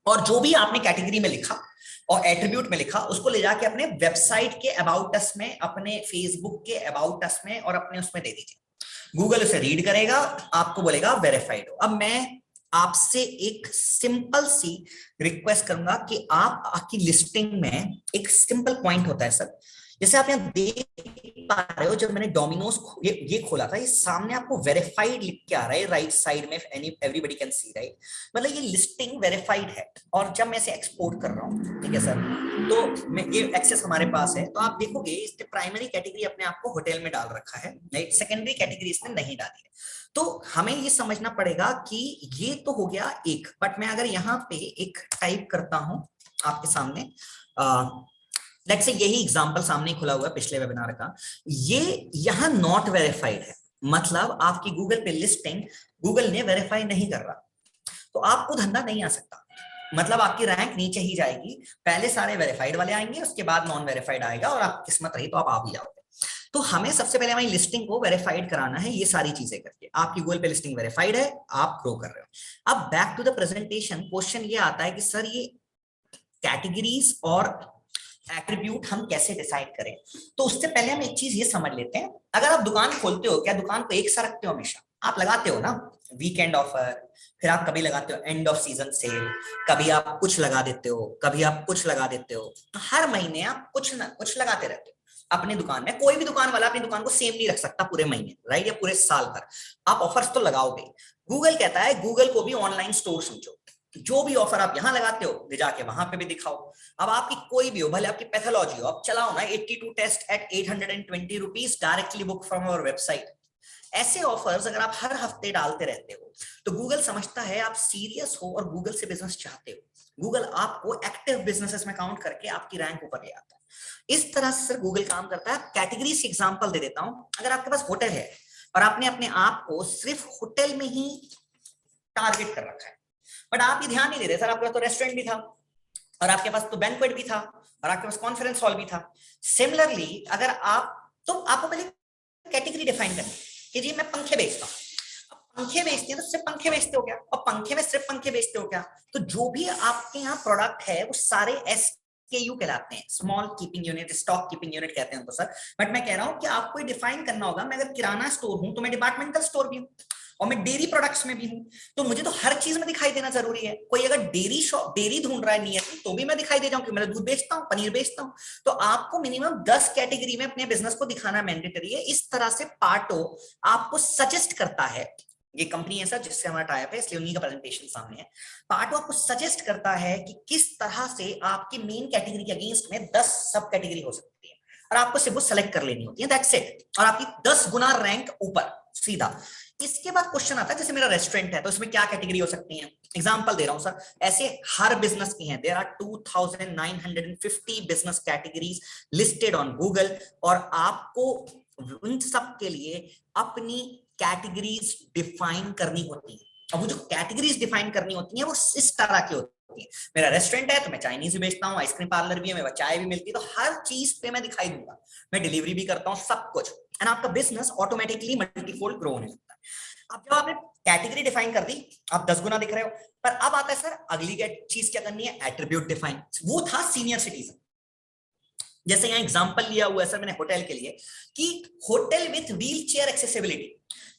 और जो भी आपने कैटेगरी में लिखा और एट्रीब्यूट में लिखा, उसको ले जाके अपने वेबसाइट के अबाउट अस में, अपने फेसबुक के अबाउट अस में और अपने उसमें दे दीजिए। गूगल उसे रीड करेगा, आपको बोलेगा वेरीफाइड हो। अब मैं आपसे एक सिंपल सी रिक्वेस्ट करूंगा कि आप आपकी लिस्टिंग में एक सिंपल पॉइंट होता है सर, जैसे आप यहाँ देख पा रहे हो, जब मैंने डोमिनोज ये खोला था, ये सामने आपको वेरीफाइड लिख के आ रहा है राइट साइड में, एवरीबॉडी कैन सी, राइट? मतलब ये लिस्टिंग वेरीफाइड है। और जब मैं इसे एक्सपोर्ट कर रहा हूँ, ठीक है सर, तो मैं ये एक्सेस हमारे पास है, तो आप देखोगे इसने प्राइमरी कैटेगरी अपने आप को होटल में डाल रखा है, राइट? सेकेंडरी कैटेगरी इसने नहीं डाली है। तो हमें ये समझना पड़ेगा कि ये तो हो गया एक, बट मैं अगर यहाँ पे एक टाइप करता हूं आपके सामने, लेट्स से यही एग्जांपल सामने खुला हुआ है पिछले वेबिनार का, ये यहाँ नॉट वेरीफाइड है, मतलब आपकी गूगल पे लिस्टिंग गूगल ने वेरीफाई नहीं कर रहा, तो आपको धंधा नहीं आ सकता। मतलब आपकी रैंक नीचे ही जाएगी, पहले सारे वेरीफाइड वाले आएंगे, उसके बाद नॉन वेरीफाइड आएगा, और आप किस्मत रही तो आप आ भी जाओगे। तो हमें सबसे पहले हमारी लिस्टिंग को वेरीफाइड कराना है, ये सारी चीजें करके। आपकी गूगल पे लिस्टिंग वेरीफाइड है, आप ग्रो कर रहे हो। अब back to the presentation, question ये आता है कि सर ये कैटेगरीज और एट्रीब्यूट हम कैसे डिसाइड करें? तो उससे पहले हम एक चीज ये समझ लेते हैं, अगर आप दुकान खोलते हो, क्या दुकान को एक सा रखते हो? हमेशा आप लगाते हो ना वीकेंड ऑफर, फिर आप कभी लगाते हो एंड ऑफ सीजन सेल, कभी आप कुछ लगा देते हो, कभी आप कुछ लगा देते हो। तो हर महीने आप कुछ ना कुछ लगाते रहते हो अपनी दुकान में। कोई भी दुकान वाला अपनी दुकान को सेम नहीं रख सकता पूरे महीने, राइट, या पूरे साल भर। आप ऑफर्स तो लगाओगे। गूगल कहता है गूगल को भी ऑनलाइन स्टोर समझो, जो भी ऑफर आप यहां लगाते हो ले जाके वहां पे भी दिखाओ। अब आपकी कोई भी हो, भले आपकी पैथोलॉजी हो, आप चलाओ ना 82 test at 820 rupees directly book from our website. ऐसे ऑफर्स अगर आप हर हफ्ते डालते रहते हो तो गूगल समझता है आप सीरियस हो और गूगल से बिजनेस चाहते हो। गूगल आपको एक्टिव बिजनेसेस में काउंट करके आपकी रैंक ऊपर ले आता है। इस तरह से सर गूगल काम करता है। कैटेगरी से एग्जांपल दे देता हूं, अगर आपके पास होटल है, और आपने अपने आप को सिर्फ होटल में ही टारगेट कर रखा है। बट आप ये ध्यान नहीं दे रहे सर, आपके पास तो रेस्टोरेंट भी था और आपके पास तो बैंक्वेट भी था और आपके पास कॉन्फ्रेंस हॉल भी था। सिमिलरली अगर आप, तो आपको पहले कैटेगरी डिफाइन करनी कि जी मैं पंखे बेचता हूँ। पंखे बेचते हैं तो सिर्फ पंखे बेचते हो क्या, और पंखे में सिर्फ पंखे बेचते हो क्या, तो जो भी आपके यहाँ प्रोडक्ट है वो सारे SKU कहलाते हैं, small keeping unit, stock keeping unit कहते हैं उनको सर। बट मैं कह रहा हूँ कि आपको डिफाइन करना होगा, मैं अगर किराना स्टोर हूं तो मैं डिपार्टमेंटल स्टोर भी हूँ और मैं डेयरी प्रोडक्ट्स में भी हूं, तो मुझे तो हर चीज में दिखाई देना जरूरी है। कोई अगर डेयरी शॉप, डेयरी ढूंढ रहा है नियर तो भी मैं दिखाई दे जाऊं कि मैं दूध बेचता हूं, पनीर बेचता हूं। तो आपको मिनिमम 10 कैटेगरी में अपने बिजनेस को दिखाना मैंडेटरी है। इस तरह से पार्टो आपको सजेस्ट करता है, ये कंपनी है सर जिससे हमारा टाइप है इसलिए उन्हीं का प्रेजेंटेशन सामने है। पार्टो आपको सजेस्ट करता है कि किस तरह से आपकी मेन कैटेगरी के अगेंस्ट में 10 सब कैटेगरी हो सकती है और आपको सिर्फ वो सेलेक्ट कर लेनी होती है, दैट्स इट, और आपकी 10 गुना रैंक ऊपर सीधा। इसके बाद क्वेश्चन आता है जैसे मेरा रेस्टोरेंट है तो इसमें क्या कैटेगरी हो सकती है। एग्जांपल दे रहा हूं सर, ऐसे हर बिजनेस की हैं, there are 2950 business categories listed on Google, और आपको उन सब के लिए अपनी कैटेगरीज डिफाइन करनी होती है। और वो जो कैटेगरीज डिफाइन करनी होती है वो इस तरह की होती है। मेरा रेस्टोरेंट है तो मैं चाइनीज भी बेचता हूँ, आइसक्रीम पार्लर भी है, मेरे चाय भी मिलती है, तो हर चीज पे मैं दिखाई दूंगा, मैं डिलीवरी भी करता हूँ, सब कुछ, एंड आपका बिजनेस ऑटोमेटिकली मल्टीफोल्ड ग्रो होने लगता है। अब जब आपने कैटेगरी डिफाइन कर दी, आप 10 गुना दिख रहे हो, पर अब आता है सर अगली चीज क्या करनी है, एट्रीब्यूट डिफाइन। वो था सीनियर सिटीजन। जैसे यहाँ एग्जांपल लिया हुआ है सर मैंने होटल के लिए कि hotel with wheel chair accessibility.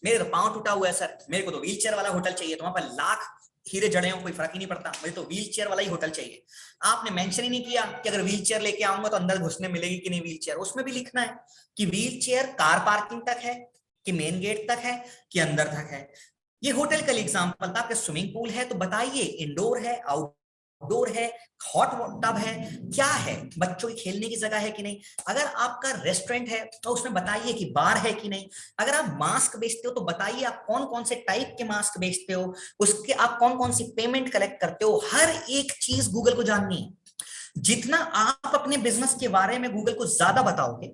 मेरे तो पांव टूटा हुआ है सर, मेरे को तो व्हील चेयर वाला होटल चाहिए, तो वहां पर लाख हीरे जड़े हो कोई फर्क ही नहीं पड़ता, मुझे तो व्हील चेयर वाला ही होटल चाहिए। आपने मेंशन ही नहीं किया कि अगर व्हील चेयर लेके आऊंगा तो अंदर घुसने मिलेगी कि नहीं व्हील चेयर। उसमें भी लिखना है कि व्हील चेयर कार पार्किंग तक है, कि मेन गेट तक है, कि अंदर तक है। ये होटल का एग्जांपल था। आपका स्विमिंग पूल है तो बताइए इंडोर है, आउटडोर है, हॉट टब है, क्या है, बच्चों की खेलने की जगह है कि नहीं। अगर आपका रेस्टोरेंट है तो उसमें बताइए कि बार है कि नहीं। अगर आप मास्क बेचते हो तो बताइए आप कौन कौन से टाइप के मास्क बेचते हो, उसके आप कौन कौन सी पेमेंट कलेक्ट करते हो। हर एक चीज गूगल को जाननी है। जितना आप अपने बिजनेस के बारे में गूगल को ज्यादा बताओगे,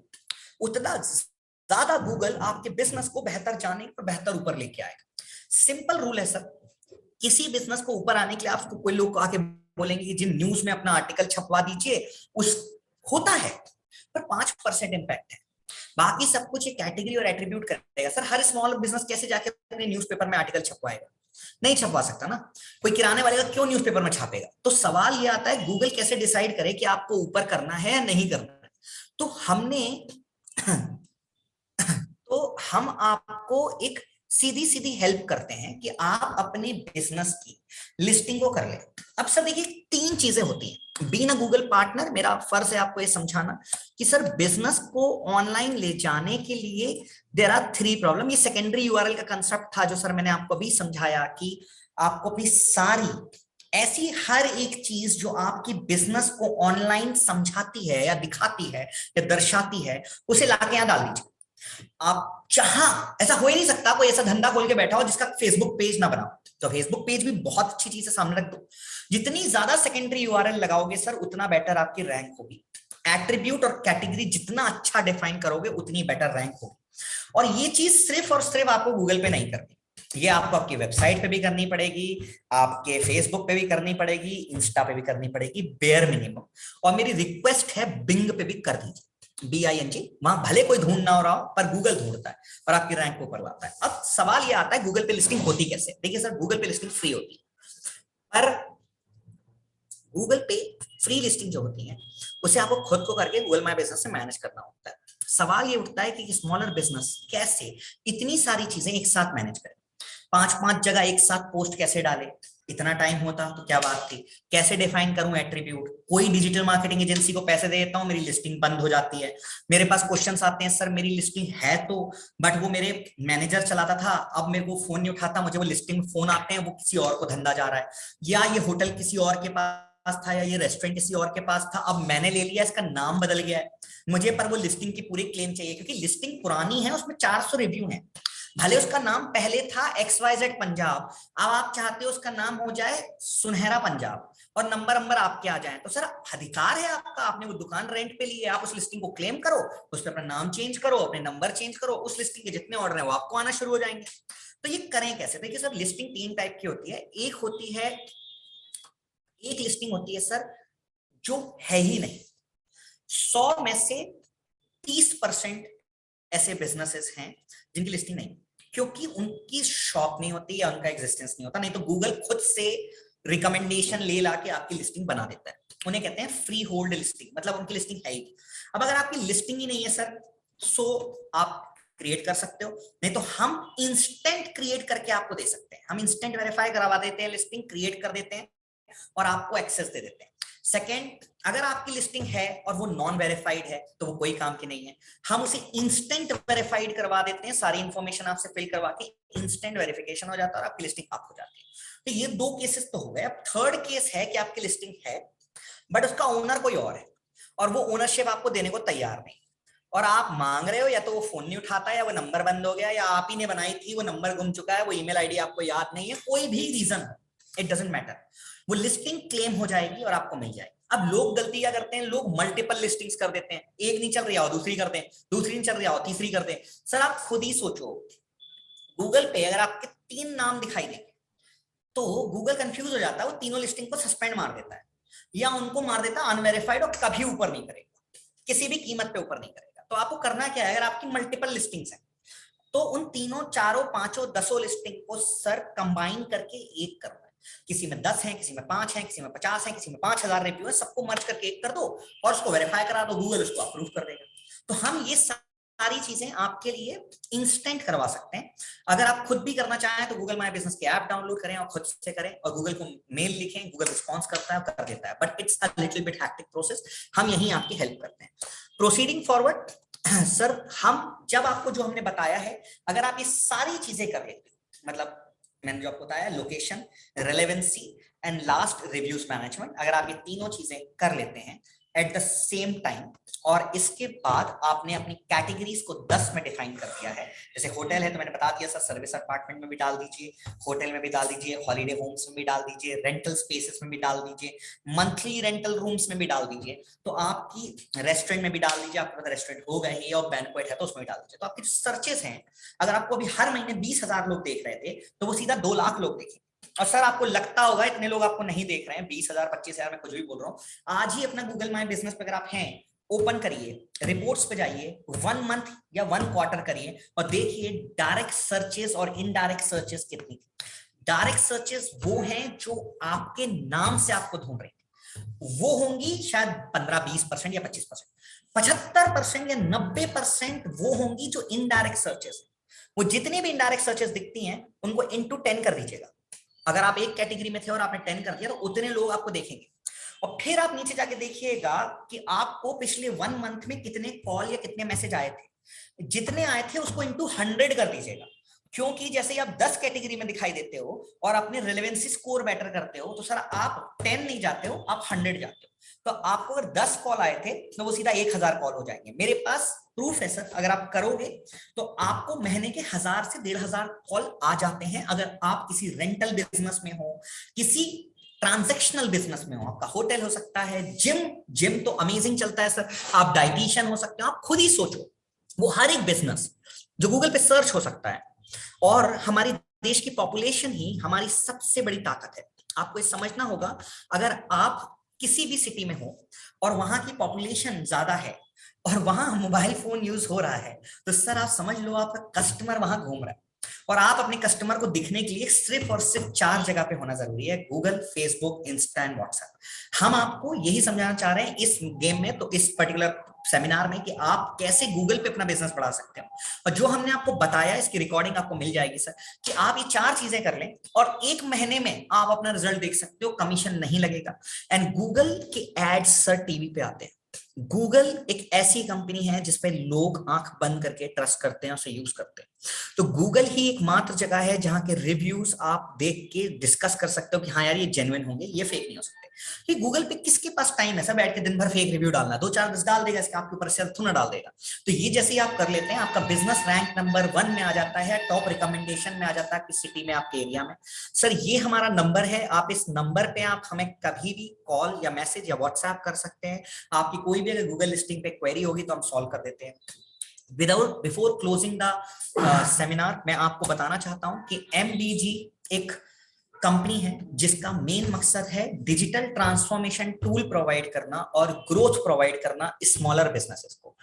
उतना ज्यादा गूगल आपके बिजनेस को बेहतर जाने और बेहतर ऊपर लेके आएगा। सिंपल रूल है सर, किसी बिजनेस को ऊपर आने के लिए आपको कोई लोग आके बोलेंगे कि जिन न्यूज में अपना आर्टिकल छपवा दीजिए, उस होता है पर 5% इंपैक्ट है, बाकी सब कुछ ये कैटेगरी और एट्रीब्यूट करेगा। सर हर स्मॉल बिजनेस कैसे जाके अपने न्यूज़पेपर में आर्टिकल छपवाएगा, नहीं छपवा सकता ना। कोई किराने वाले का क्यों न्यूज़पेपर में छापेगा। तो सवाल ये आता है गूगल कैसे डिसाइड करे कि आपको ऊपर करना है या नहीं करना है। तो हमने तो हम आपको एक सीधी सीधी हेल्प करते हैं कि आप अपने बिजनेस की लिस्टिंग को कर लें। अब सर देखिए 3 चीजें होती हैं। बीइंग अ गूगल पार्टनर मेरा फर्ज है आपको ये समझाना कि सर बिजनेस को ऑनलाइन ले जाने के लिए देयर आर 3 प्रॉब्लम। ये सेकेंडरी यूआरएल का कंसेप्ट था जो सर मैंने आपको अभी समझाया कि आपको अपनी सारी ऐसी हर एक चीज जो आपकी बिजनेस को ऑनलाइन समझाती है या दिखाती है या दर्शाती है उसे लाके यहां डाल दीजिए। आप जहां, ऐसा हो ही नहीं सकता कोई ऐसा धंधा खोल के बैठा हो जिसका फेसबुक पेज ना बनाओ, तो फेसबुक पेज भी बहुत अच्छी चीज है, सामने रख दो। जितनी ज्यादा सेकेंडरी यूआरएल लगाओगे सर उतना बेटर आपकी रैंक होगी। एट्रीब्यूट और कैटेगरी जितना अच्छा डिफाइन करोगे उतनी बेटर रैंक होगी। और ये चीज सिर्फ और सिर्फ आपको गूगल पे नहीं करनी, ये आपको आपकी वेबसाइट पे भी करनी पड़ेगी, आपके फेसबुक पे भी करनी पड़ेगी, इंस्टा पे भी करनी पड़ेगी, बेयर मिनिमम। और मेरी रिक्वेस्ट है बिंग पे भी कर दीजिए, BING। वहां भले कोई ढूंढ ना हो रहा हो पर गूगल ढूंढता है और आपकी रैंक को ऊपर लाता है। अब सवाल ये आता है गूगल पे लिस्टिंग होती कैसे। देखिए सर गूगल पे लिस्टिंग फ्री होती है, पर गूगल पे फ्री लिस्टिंग जो होती है उसे आपको खुद को करके गूगल माय बिजनेस से मैनेज करना होता है। सवाल ये उठता है कि स्मॉलर बिजनेस कैसे इतनी सारी चीजें एक साथ मैनेज करे, 5 जगह एक साथ पोस्ट कैसे डाले। इतना टाइम होता तो क्या बात थी। कैसे डिफाइन करूं एट्रीब्यूट, कोई डिजिटल मार्केटिंग एजेंसी को पैसे दे देता हूं, मेरी लिस्टिंग बंद हो जाती है। मेरे पास क्वेश्चंस आते हैं सर मेरी लिस्टिंग है तो, बट वो मेरे मैनेजर चलाता था, अब मेरे को फोन नहीं उठाता, मुझे वो लिस्टिंग फोन आते हैं, वो किसी और को धंधा जा रहा है, या ये होटल किसी और के पास था, या ये रेस्टोरेंट किसी और के पास था, अब मैंने ले लिया, इसका नाम बदल गया है मुझे, पर वो लिस्टिंग की पूरी क्लेम चाहिए क्योंकि लिस्टिंग पुरानी है, उसमें 400 रिव्यू है। भले उसका नाम पहले था XYZ पंजाब, अब आप चाहते हो उसका नाम हो जाए सुनहरा पंजाब और नंबर आपके आ जाए, तो सर अधिकार है आपका, आपने वो दुकान रेंट पे ली है, आप उस लिस्टिंग को क्लेम करो, उस पर अपना नाम चेंज करो, अपने नंबर चेंज करो, उस लिस्टिंग के जितने ऑर्डर है वो आपको आना शुरू हो जाएंगे। तो ये करें कैसे? देखिए सर, लिस्टिंग 3 टाइप की होती है। एक लिस्टिंग होती है सर जो है ही नहीं। 100 में से 30% ऐसे बिजनेसेस हैं जिनकी लिस्टिंग नहीं, क्योंकि उनकी शॉप नहीं होती या उनका एग्जिस्टेंस नहीं होता, नहीं तो गूगल खुद से रिकमेंडेशन ले ला के आपकी लिस्टिंग बना देता है। उन्हें कहते हैं फ्री होल्ड लिस्टिंग, मतलब उनकी लिस्टिंग है ही। अब अगर आपकी लिस्टिंग ही नहीं है सर, सो आप क्रिएट कर सकते हो, नहीं तो हम इंस्टेंट क्रिएट करके आपको दे सकते हैं। हम इंस्टेंट वेरीफाई करवा देते हैं, लिस्टिंग क्रिएट कर देते हैं और आपको एक्सेस दे देते हैं। सेकेंड, अगर आपकी लिस्टिंग है और वो नॉन वेरीफाइड है तो वो कोई काम की नहीं है, हम उसे इंस्टेंट वेरीफाइड करवा देते हैं, सारी इंफॉर्मेशन आपसे फिल करवा के इंस्टेंट वेरिफिकेशन हो जाता है और आपकी लिस्टिंग अप हो जाती है। तो ये 2 केसेस तो हो गए। अब थर्ड केस है कि आपकी लिस्टिंग है बट उसका ओनर कोई और है और वो ओनरशिप आपको देने को तैयार नहीं, और आप मांग रहे हो, या तो वो फोन नहीं उठाता है, या वो नंबर बंद हो गया, या आप ही ने बनाई थी वो नंबर गुम चुका है, वो ईमेल आईडी आपको याद नहीं है, कोई भी रीजन, इट डजंट मैटर, वो लिस्टिंग क्लेम हो जाएगी और आपको मिल जाएगी। अब लोग गलती क्या करते हैं, लोग मल्टीपल लिस्टिंग्स कर देते हैं, एक नहीं चल रही हो दूसरी करते हैं, दूसरी नहीं चल रही हो तीसरी करते हैं। सर आप खुद ही सोचो, गूगल पे अगर आपके 3 नाम दिखाई देंगे तो गूगल कंफ्यूज हो जाता है, वो तीनों लिस्टिंग को सस्पेंड मार देता है या उनको मार देता है अनवेरिफाइड, और कभी ऊपर नहीं करेगा, किसी भी कीमत पे ऊपर नहीं करेगा। तो आपको करना क्या है, अगर आपकी मल्टीपल लिस्टिंग्स हैं तो उन तीनों, चारों, पांचों, 10 लिस्टिंग को सर कंबाइन करके एक करना है। किसी में 10 है, किसी में 5 है, किसी में 50 है, किसी में 5000 रिव्यू है, सबको मर्ज करके एक कर दो और उसको वेरीफाई करा दो, गूगल उसको अप्रूव कर देगा। तो हम ये सारी चीजें आपके लिए इंस्टेंट करवा सकते हैं। अगर आप खुद भी करना चाहें तो गूगल माय बिजनेस की ऐप डाउनलोड करें और खुद से करें और गूगल को मेल लिखें, गूगल रिस्पॉन्स करता है, कर देता है, but it's a little bit hectic process. हम यहीं आपकी हेल्प करते हैं। प्रोसीडिंग फॉरवर्ड सर, हम जब आपको जो हमने बताया है, अगर आप ये सारी चीजें कर लेते, मतलब मैंने जो आपको बताया, location, relevancy and last reviews management, अगर आप ये तीनों चीजें कर लेते हैं एट द सेम टाइम, और इसके बाद आपने अपनी कैटेगरीज को 10 में डिफाइन कर दिया है। जैसे होटल है तो मैंने बता दिया सर, सर्विस अपार्टमेंट में भी डाल दीजिए, होटल में भी डाल दीजिए, हॉलीडे होम्स में भी डाल दीजिए, रेंटल स्पेसेस में भी डाल दीजिए, मंथली रेंटल रूम्स में भी डाल दीजिए, तो आपकी रेस्टोरेंट में भी डाल दीजिए, आपके पास रेस्टोरेंट होगा ही, और बैंक्वेट है तो उसमें भी डाल दीजिए। तो आपकी सर्चेस हैं, अगर आपको अभी हर महीने 20,000 लोग देख रहे थे तो वो सीधा 2 लाख लोग देखेंगे। और सर आपको लगता होगा इतने लोग आपको नहीं देख रहे हैं, 20,000, 25,000, मैं कुछ भी बोल रहा हूँ, आज ही अपना गूगल माय बिजनेस पे अगर आप हैं, ओपन करिए, रिपोर्ट्स पे जाइए, 1 मंथ या 1 क्वार्टर करिए और देखिए डायरेक्ट सर्चेस और इनडायरेक्ट सर्चेस कितनी थी। डायरेक्ट सर्चेस वो हैं जो आपके नाम से आपको ढूंढ रहे हैं, वो होंगी शायद 15-20% या 25%। 75% या 90% वो होंगी जो इनडायरेक्ट सर्चेस। वो जितने भी इनडायरेक्ट सर्चेस दिखती हैं उनको इनटू 10 कर दीजिएगा। अगर आप एक कैटेगरी में थे और आपने 10 कर दिया तो उतने लोग आपको देखेंगे। और फिर आप नीचे जाके देखिएगा कि आपको पिछले 1 मंथ में कितने कॉल या कितने मैसेज आए थे, जितने आए थे उसको इनटू 100 कर दीजिएगा। क्योंकि जैसे आप 10 कैटेगरी में दिखाई देते हो और अपने रिलेवेंसी स्कोर बेटर करते हो, तो सर आप 10 नहीं जाते हो, आप 100 जाते हो। तो आपको अगर 10 कॉल आए थे तो वो सीधा 1000 कॉल हो जाएंगे। मेरे पास प्रूफ है सर, अगर आप करोगे तो आपको महीने के 1000 से 1500 कॉल आ जाते हैं। अगर आप किसी रेंटल बिजनेस में हो, किसी ट्रांजैक्शनल बिजनेस में हो, आपका होटल हो सकता है, जिम तो अमेजिंग चलता है सर, आप डाइटिशियन हो सकते हो, आप खुद ही सोचो, वो हर एक बिजनेस जो गूगल पे सर्च हो सकता है। और हमारी देश की पॉपुलेशन ही हमारी सबसे बड़ी ताकत है। आपको ये समझना होगा, अगर आप किसी भी सिटी में हो और वहां की पॉपुलेशन ज्यादा है और वहां मोबाइल फोन यूज हो रहा है, तो सर आप समझ लो आपका कस्टमर वहां घूम रहा है। और आप अपने कस्टमर को दिखने के लिए सिर्फ और सिर्फ 4 जगह पे होना जरूरी है, Google, Facebook, Insta and WhatsApp. हम आपको यही समझाना चाह रहे हैं इस गेम में, तो इस पर्टिकुलर सेमिनार में, कि आप कैसे गूगल पे अपना बिजनेस बढ़ा सकते हो। और जो हमने आपको बताया, इसकी रिकॉर्डिंग आपको मिल जाएगी सर, कि आप ये 4 चीजें कर लें और 1 महीने में आप अपना रिजल्ट देख सकते हो, कमीशन नहीं लगेगा। एंड गूगल के एड्स सर टीवी पे आते हैं। गूगल एक ऐसी कंपनी है जिसपे लोग आंख बंद करके ट्रस्ट करते हैं, उसे यूज करते हैं। तो गूगल ही एकमात्र जगह है जहां के रिव्यूज आप देख के डिस्कस कर सकते हो कि हाँ यार ये जेन्युइन होंगे, ये फेक नहीं हो सकते। कि गूगल पे किसके पास टाइम है सर बैठ के दिन भर फेक रिव्यू डालना, 2-4 डाल देगा, इसके आपके ऊपर से थोड़ा डाल देगा। तो ये जैसे ही आप कर लेते हैं, आपका बिजनेस रैंक नंबर 1 में आ जाता है, टॉप रिकमेंडेशन में आ जाता है, किस सिटी में, आपके एरिया में। सर ये हमारा नंबर है, आप इस नंबर पे आप हमें कभी भी कॉल या मैसेज या व्हाट्सएप कर सकते हैं। आपकी कोई भी अगर गूगल लिस्टिंग पे क्वेरी होगी तो हम सॉल्व कर देते हैं। Without before closing the seminar, मैं आपको बताना चाहता हूं कि MBG एक कंपनी है जिसका मेन मकसद है डिजिटल ट्रांसफॉर्मेशन टूल प्रोवाइड करना और ग्रोथ प्रोवाइड करना स्मॉलर बिजनेसेस को।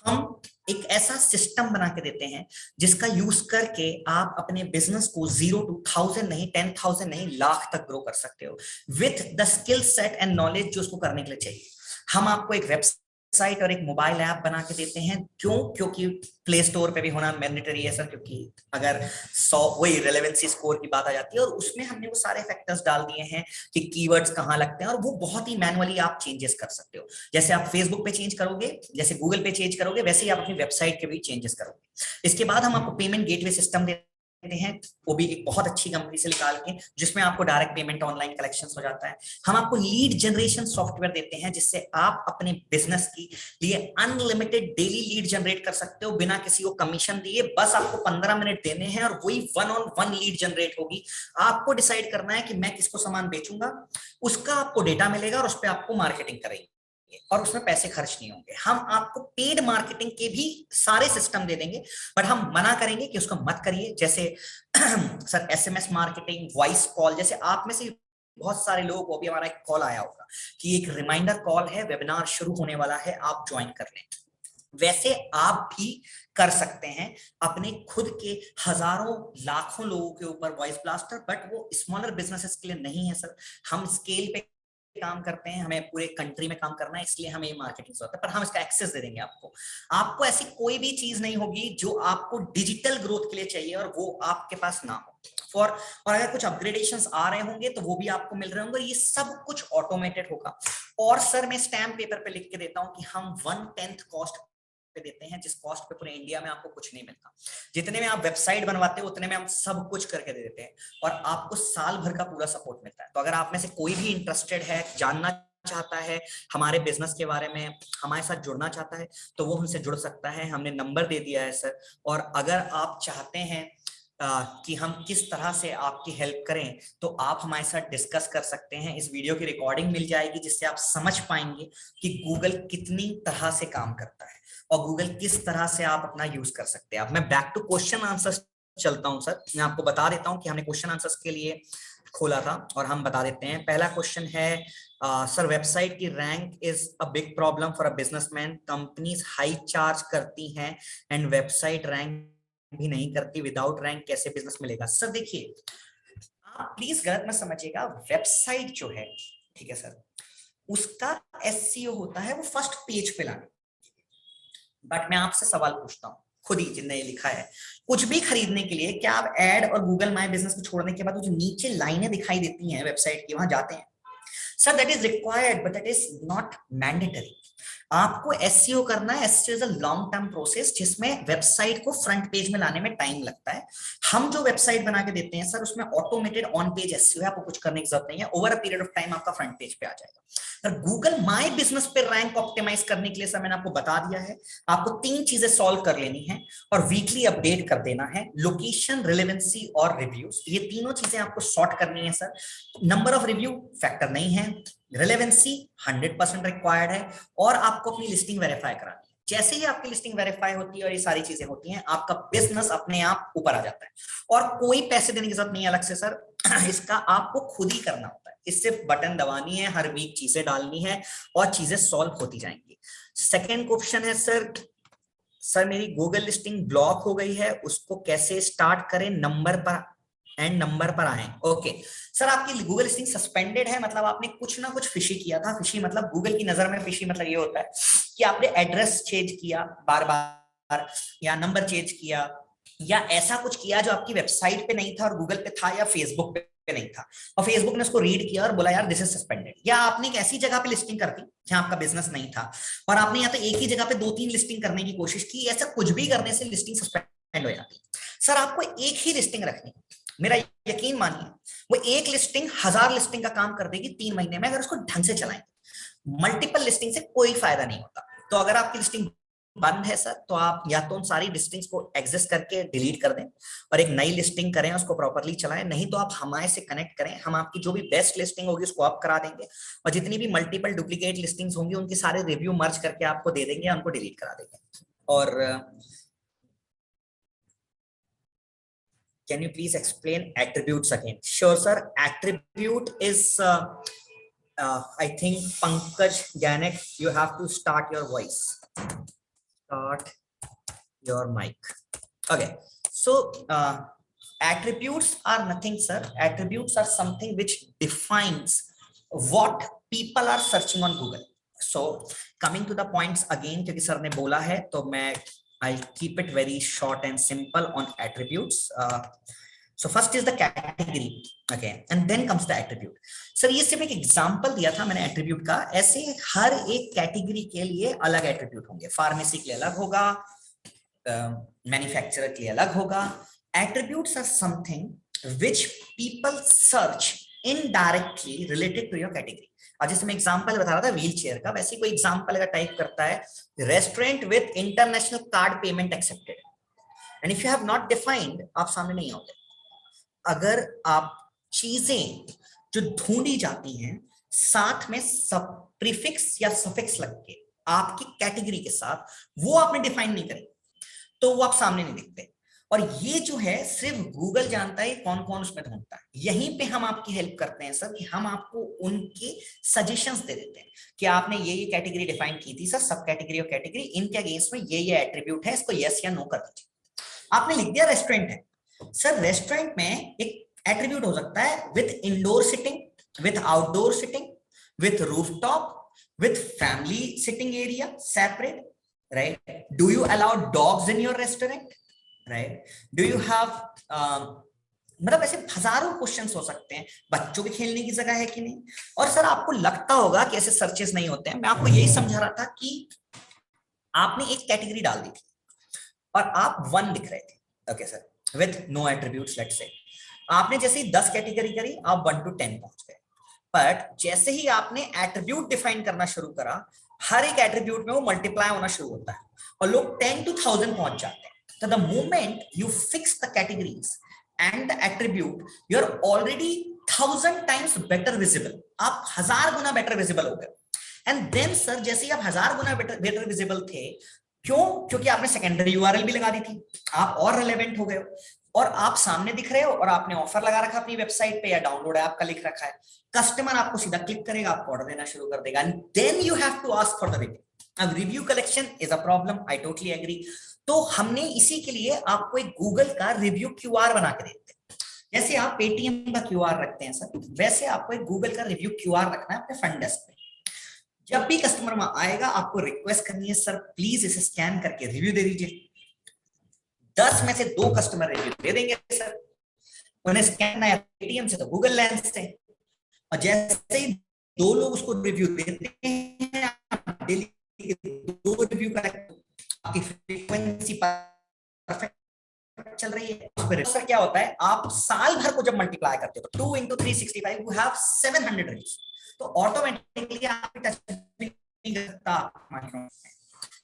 हम एक ऐसा सिस्टम बना के देते हैं जिसका यूज करके आप अपने बिजनेस को 0 to 1000 नहीं, 10,000 नहीं, लाख तक ग्रो कर सकते हो with the skill set and knowledge जो उसको करने के लिए चाहिए। हम आपको एक वेबसाइट और एक मोबाइल ऐप बना के देते हैं। क्योंकि प्ले स्टोर पे भी होना मैंडेटरी है सर, क्योंकि अगर 100 वही रेलेवेंसी स्कोर की बात आ जाती है, और उसमें हमने वो सारे फैक्टर्स डाल दिए हैं कि कीवर्ड्स कहाँ लगते हैं, और वो बहुत ही मैनुअली आप चेंजेस कर सकते हो। जैसे आप फेसबुक पे चेंज करोगे, जैसे गूगल पे चेंज करोगे, वैसे ही आप अपनी वेबसाइट के भी चेंजेस करोगे। इसके बाद हम आपको पेमेंट गेटवे सिस्टम देते हैं, वो भी एक बहुत अच्छी कंपनी से निकाल के, जिसमें आपको डायरेक्ट पेमेंट ऑनलाइन कलेक्शंस हो जाता है। हम आपको लीड जनरेशन सॉफ्टवेयर देते हैं जिससे आप अपने बिजनेस के लिए अनलिमिटेड डेली लीड जनरेट कर सकते हो बिना किसी को कमीशन दिए। बस आपको 15 मिनट देने हैं और वही 1-on-1 लीड जनरेट होगी। आपको डिसाइड करना है कि मैं किसको सामान बेचूंगा, उसका आपको डेटा मिलेगा और उस पर आपको मार्केटिंग करेंगे और उसमें पैसे खर्च नहीं होंगे। हम आपको पेड मार्केटिंग के भी सारे सिस्टम दे देंगे, बट हम मना करेंगे कि उसको मत करिए। जैसे sir SMS marketing, voice call, जैसे आप में से बहुत सारे लोगों को भी हमारा एक कॉल आया होगा कि एक रिमाइंडर कॉल है, वेबिनार शुरू होने वाला है, आप ज्वाइन कर लें। वैसे आप भी कर सकते हैं अपने खुद के हजारों लाखों लोगों के ऊपर वॉइस ब्लास्टर, बट वो स्मॉलर बिजनेसेस के लिए नहीं है सर। हम स्केल पे काम करते हैं, हमें पूरे कंट्री में काम करना है, इसलिए हमें मार्केटिंग जरूरत है, पर हम इसका एक्सेस दे देंगे आपको। आपको ऐसी कोई भी चीज नहीं होगी जो आपको डिजिटल ग्रोथ के लिए चाहिए और वो आपके पास ना हो। और अगर कुछ अपग्रेडेशंस आ रहे होंगे तो वो भी आपको मिल रहे होंगे, ये सब कुछ ऑटोमेटेड होगा। और सर मैं स्टैम्प पेपर पे लिख के देता हूं कि हम 1/10 कॉस्ट पे देते हैं, जिस कॉस्ट पे पूरे इंडिया में आपको कुछ नहीं मिलता। जितने में आप वेबसाइट बनवाते हो उतने में हम सब कुछ करके दे देते हैं और आपको साल भर का पूरा सपोर्ट मिलता है। तो अगर आप में से कोई भी इंटरेस्टेड है, जानना चाहता है हमारे बिजनेस के बारे में, हमारे साथ जुड़ना चाहता है, तो वो हमसे जुड़ सकता है। हमने नंबर दे दिया है सर। और अगर आप चाहते हैं कि हम किस तरह से आपकी हेल्प करें, तो आप हमारे साथ डिस्कस कर सकते हैं। इस वीडियो की रिकॉर्डिंग मिल जाएगी जिससे आप समझ पाएंगे कि गूगल कितनी तरह से काम करता है और गूगल किस तरह से आप अपना यूज कर सकते हैं। अब मैं बैक टू क्वेश्चन आंसर चलता हूं सर। मैं आपको बता देता हूं कि हमने क्वेश्चन आंसर्स के लिए खोला था और हम बता देते हैं। पहला क्वेश्चन है सर, वेबसाइट की rank is a big problem for a businessman, companies high charge करती हैं एंड वेबसाइट रैंक भी नहीं करती, विदाउट रैंक कैसे बिजनेस मिलेगा? सर देखिए, आप प्लीज गलत मत समझिएगा। वेबसाइट जो है, ठीक है सर, उसका SEO होता है वो फर्स्ट पेज पे लाने। बट मैं आपसे सवाल पूछता हूँ, खुद ही जिनने ये लिखा है, कुछ भी खरीदने के लिए क्या आप एड और गूगल माई बिजनेस को छोड़ने के बाद जो नीचे लाइनें दिखाई देती हैं वेबसाइट की, वहां जाते हैं? Sir that is required but that is not mandatory. आपको SEO करना है। SEO is a long term process जिसमें वेबसाइट को फ्रंट पेज में लाने में टाइम लगता है। हम जो वेबसाइट बना के देते हैं सर, उसमें ऑटोमेटेड ऑन पेज SEO है, आपको कुछ करने की जरूरत नहीं है। Over a period of time आपका फ्रंट पेज पे आ जाएगा। सर गूगल माई बिजनेस पे रैंक ऑप्टिमाइज करने के लिए सर मैंने आपको बता दिया है, आपको 3 चीजें सॉल्व कर लेनी है और वीकली अपडेट कर देना है। लोकेशन, रिलेवेंसी और रिव्यूज, ये तीनों चीजें आपको सॉर्ट करनी है sir. Number of review factor नहीं है, रिलेवेंसी 100% रिक्वायर्ड है और आपको अपनी लिस्टिंग वेरीफाई करानी है। जैसे ही आपकी लिस्टिंग वेरीफाई होती है और ये सारी चीजें होती हैं, आपका बिजनेस अपने आप ऊपर आ जाता है और कोई पैसे देने की जरूरत नहीं है अलग से सर। इसका आपको खुद ही करना होता है। इस सिर्फ बटन दबानी है, हर वीक चीजें डालनी है और चीजें सॉल्व होती जाएंगी। सेकेंड क्वेश्चन है सर मेरी गूगल लिस्टिंग ब्लॉक हो गई है, उसको कैसे स्टार्ट करें, नंबर पर आए। ओके सर, आपकी गूगल लिस्टिंग सस्पेंडेड है, मतलब आपने कुछ ना कुछ फिशी किया था। फिशी मतलब गूगल की नजर में फिशी मतलब ये होता है कि आपने एड्रेस चेंज किया बार बार, या नंबर चेंज किया, या ऐसा कुछ किया जो आपकी वेबसाइट पे नहीं था और गूगल पे था, या फेसबुक पे नहीं था और फेसबुक ने उसको रीड किया और बोला यार दिस इज सस्पेंडेड। या आपने एक ऐसी जगह पे लिस्टिंग कर दी जहां आपका बिजनेस नहीं था और आपने या तो एक ही जगह पे 2-3 लिस्टिंग करने की कोशिश की, ऐसा कुछ भी करने से लिस्टिंग सस्पेंड हो जाती है। सर आपको एक ही लिस्टिंग रखनी है मेरा यकीन मानिए, वो एक लिस्टिंग 1000 लिस्टिंग का काम कर देगी 3 महीने में, अगर उसको ढंग से चलाएंगे। मल्टीपल लिस्टिंग से कोई फायदा नहीं होता। तो अगर आपकी लिस्टिंग बंद है सर, तो आप या तो उन सारी लिस्टिंग्स को एग्जिस्ट करके डिलीट कर दें और एक नई लिस्टिंग करें, उसको प्रॉपरली चलाएं। नहीं तो आप हमारे से कनेक्ट करें, हम आपकी जो भी बेस्ट लिस्टिंग होगी उसको आप करा देंगे, और जितनी भी मल्टीपल डुप्लीकेट लिस्टिंग्स होंगी उनके सारे रिव्यू मर्ज करके आपको दे देंगे, उनको डिलीट करा देंगे। और can you please explain attributes again? Sure sir. Attribute is I think Pankaj Ganek, you have to start your voice, start your mic. Okay, so attributes are nothing sir. Attributes are something which defines what people are searching on Google. So coming to the points again, क्योंकि sir ने बोला है तो मैं I'll keep it very short and simple on attributes. So first is the category, okay, and then comes the attribute. Sir ये सिर्फ एक example दिया था मैंने एट्रीब्यूट का, ऐसे हर एक कैटेगरी के लिए अलग एट्रीब्यूट होंगे। फार्मेसी के लिए अलग होगा, मैन्युफैक्चरर के लिए अलग होगा। Attributes are something which people search indirectly related to your category. आज जैसे मैं एग्जांपल बता रहा था व्हील चेयर का, वैसे कोई एग्जांपल अगर टाइप करता है restaurant with international card payment accepted, and if you have not defined, आप सामने नहीं आओगे। अगर आप चीजें जो ढूंढी जाती हैं साथ में सब प्रीफिक्स या सफिक्स लग के आपकी कैटेगरी के साथ, वो आपने डिफाइन नहीं करी तो वो आप सामने नहीं दिखते। और ये जो है सिर्फ गूगल जानता है कौन कौन उसमें ढूंढता है। यहीं पे हम आपकी हेल्प करते हैं सर, कि हम आपको उनके सजेशंस दे देते हैं कि आपने ये कैटेगरी डिफाइन की थी सर, सब कैटेगरी और कैटेगरी, इनके अगेंस्ट में ये एट्रीब्यूट है, इसको यस या नो कर दीजिए। आपने लिख दिया रेस्टोरेंट है सर, रेस्टोरेंट में एक एट्रीब्यूट हो सकता है with indoor sitting, with outdoor sitting, with rooftop, with family sitting area separate, right? Do you allow dogs in your restaurant, right? Do you have मतलब ऐसे हजारों क्वेश्चंस हो सकते हैं। बच्चों के खेलने की जगह है कि नहीं। और सर आपको लगता होगा कि ऐसे सर्चेस नहीं होते हैं, मैं आपको यही समझा रहा था कि आपने एक कैटेगरी डाल दी थी और आप 1 लिख रहे थे, okay sir, with no attributes let's say. आपने जैसे ही 10 कैटेगरी करी, आप 1 to 10 पहुंच गए। बट जैसे ही आपने एट्रीब्यूट डिफाइन करना शुरू करा, हर एक एट्रीब्यूट में वो मल्टीप्लाई होना शुरू होता है और लोग 10 to 1000 पहुंच जाते हैं। तो the moment you fix the categories and the attribute, you are already 1000 times better visible. आप 1000 गुना बेटर विजिबल हो गए। एंड देन सर जैसे ही आप 1000 गुना बेटर विजिबल थे, क्यों? क्योंकि आपने सेकेंडरी यूआरएल भी लगा दी थी, आप और रिलेवेंट हो गए हो, और आप सामने दिख रहे हो, और आपने ऑफर लगा रखा अपनी वेबसाइट पे या डाउनलोड ऐप का लिख रखा है। कस्टमर आपको सीधा क्लिक करेगा, आपको ऑर्डर देना शुरू कर देगा, and then you have to ask for the review. अब review collection is a problem, I totally agree. तो हमने इसी के लिए आपको एक गूगल का रिव्यू क्यूआर बना के देते हैं। जैसे आप पेटीएम का क्यूआर रखते हैं सर, वैसे आपको एक गूगल का रिव्यू क्यूआर रखना है अपने फ्रंट डेस्क पे। जब भी कस्टमर वहां आएगा, आपको रिक्वेस्ट करनी है सर प्लीज इसे स्कैन करके रिव्यू दे दीजिए। 10 में से 2 कस्टमर रिव्यू दे देंगे सर, उन्हें स्कैन है पेटीएम से तो गूगल लेंस से। और जैसे ही 2 लोग उसको रिव्यू देते हैं, डेली 2 रिव्यू का, आपकी फ्रीक्वेंसी परफेक्ट चल रही है। उस पर सर क्या होता है, आप साल भर को जब मल्टीप्लाई करते हो तो 2 into 365 यू हैव 700 रिव्यूज। तो ऑटोमेटिकली आप टच नहीं करता,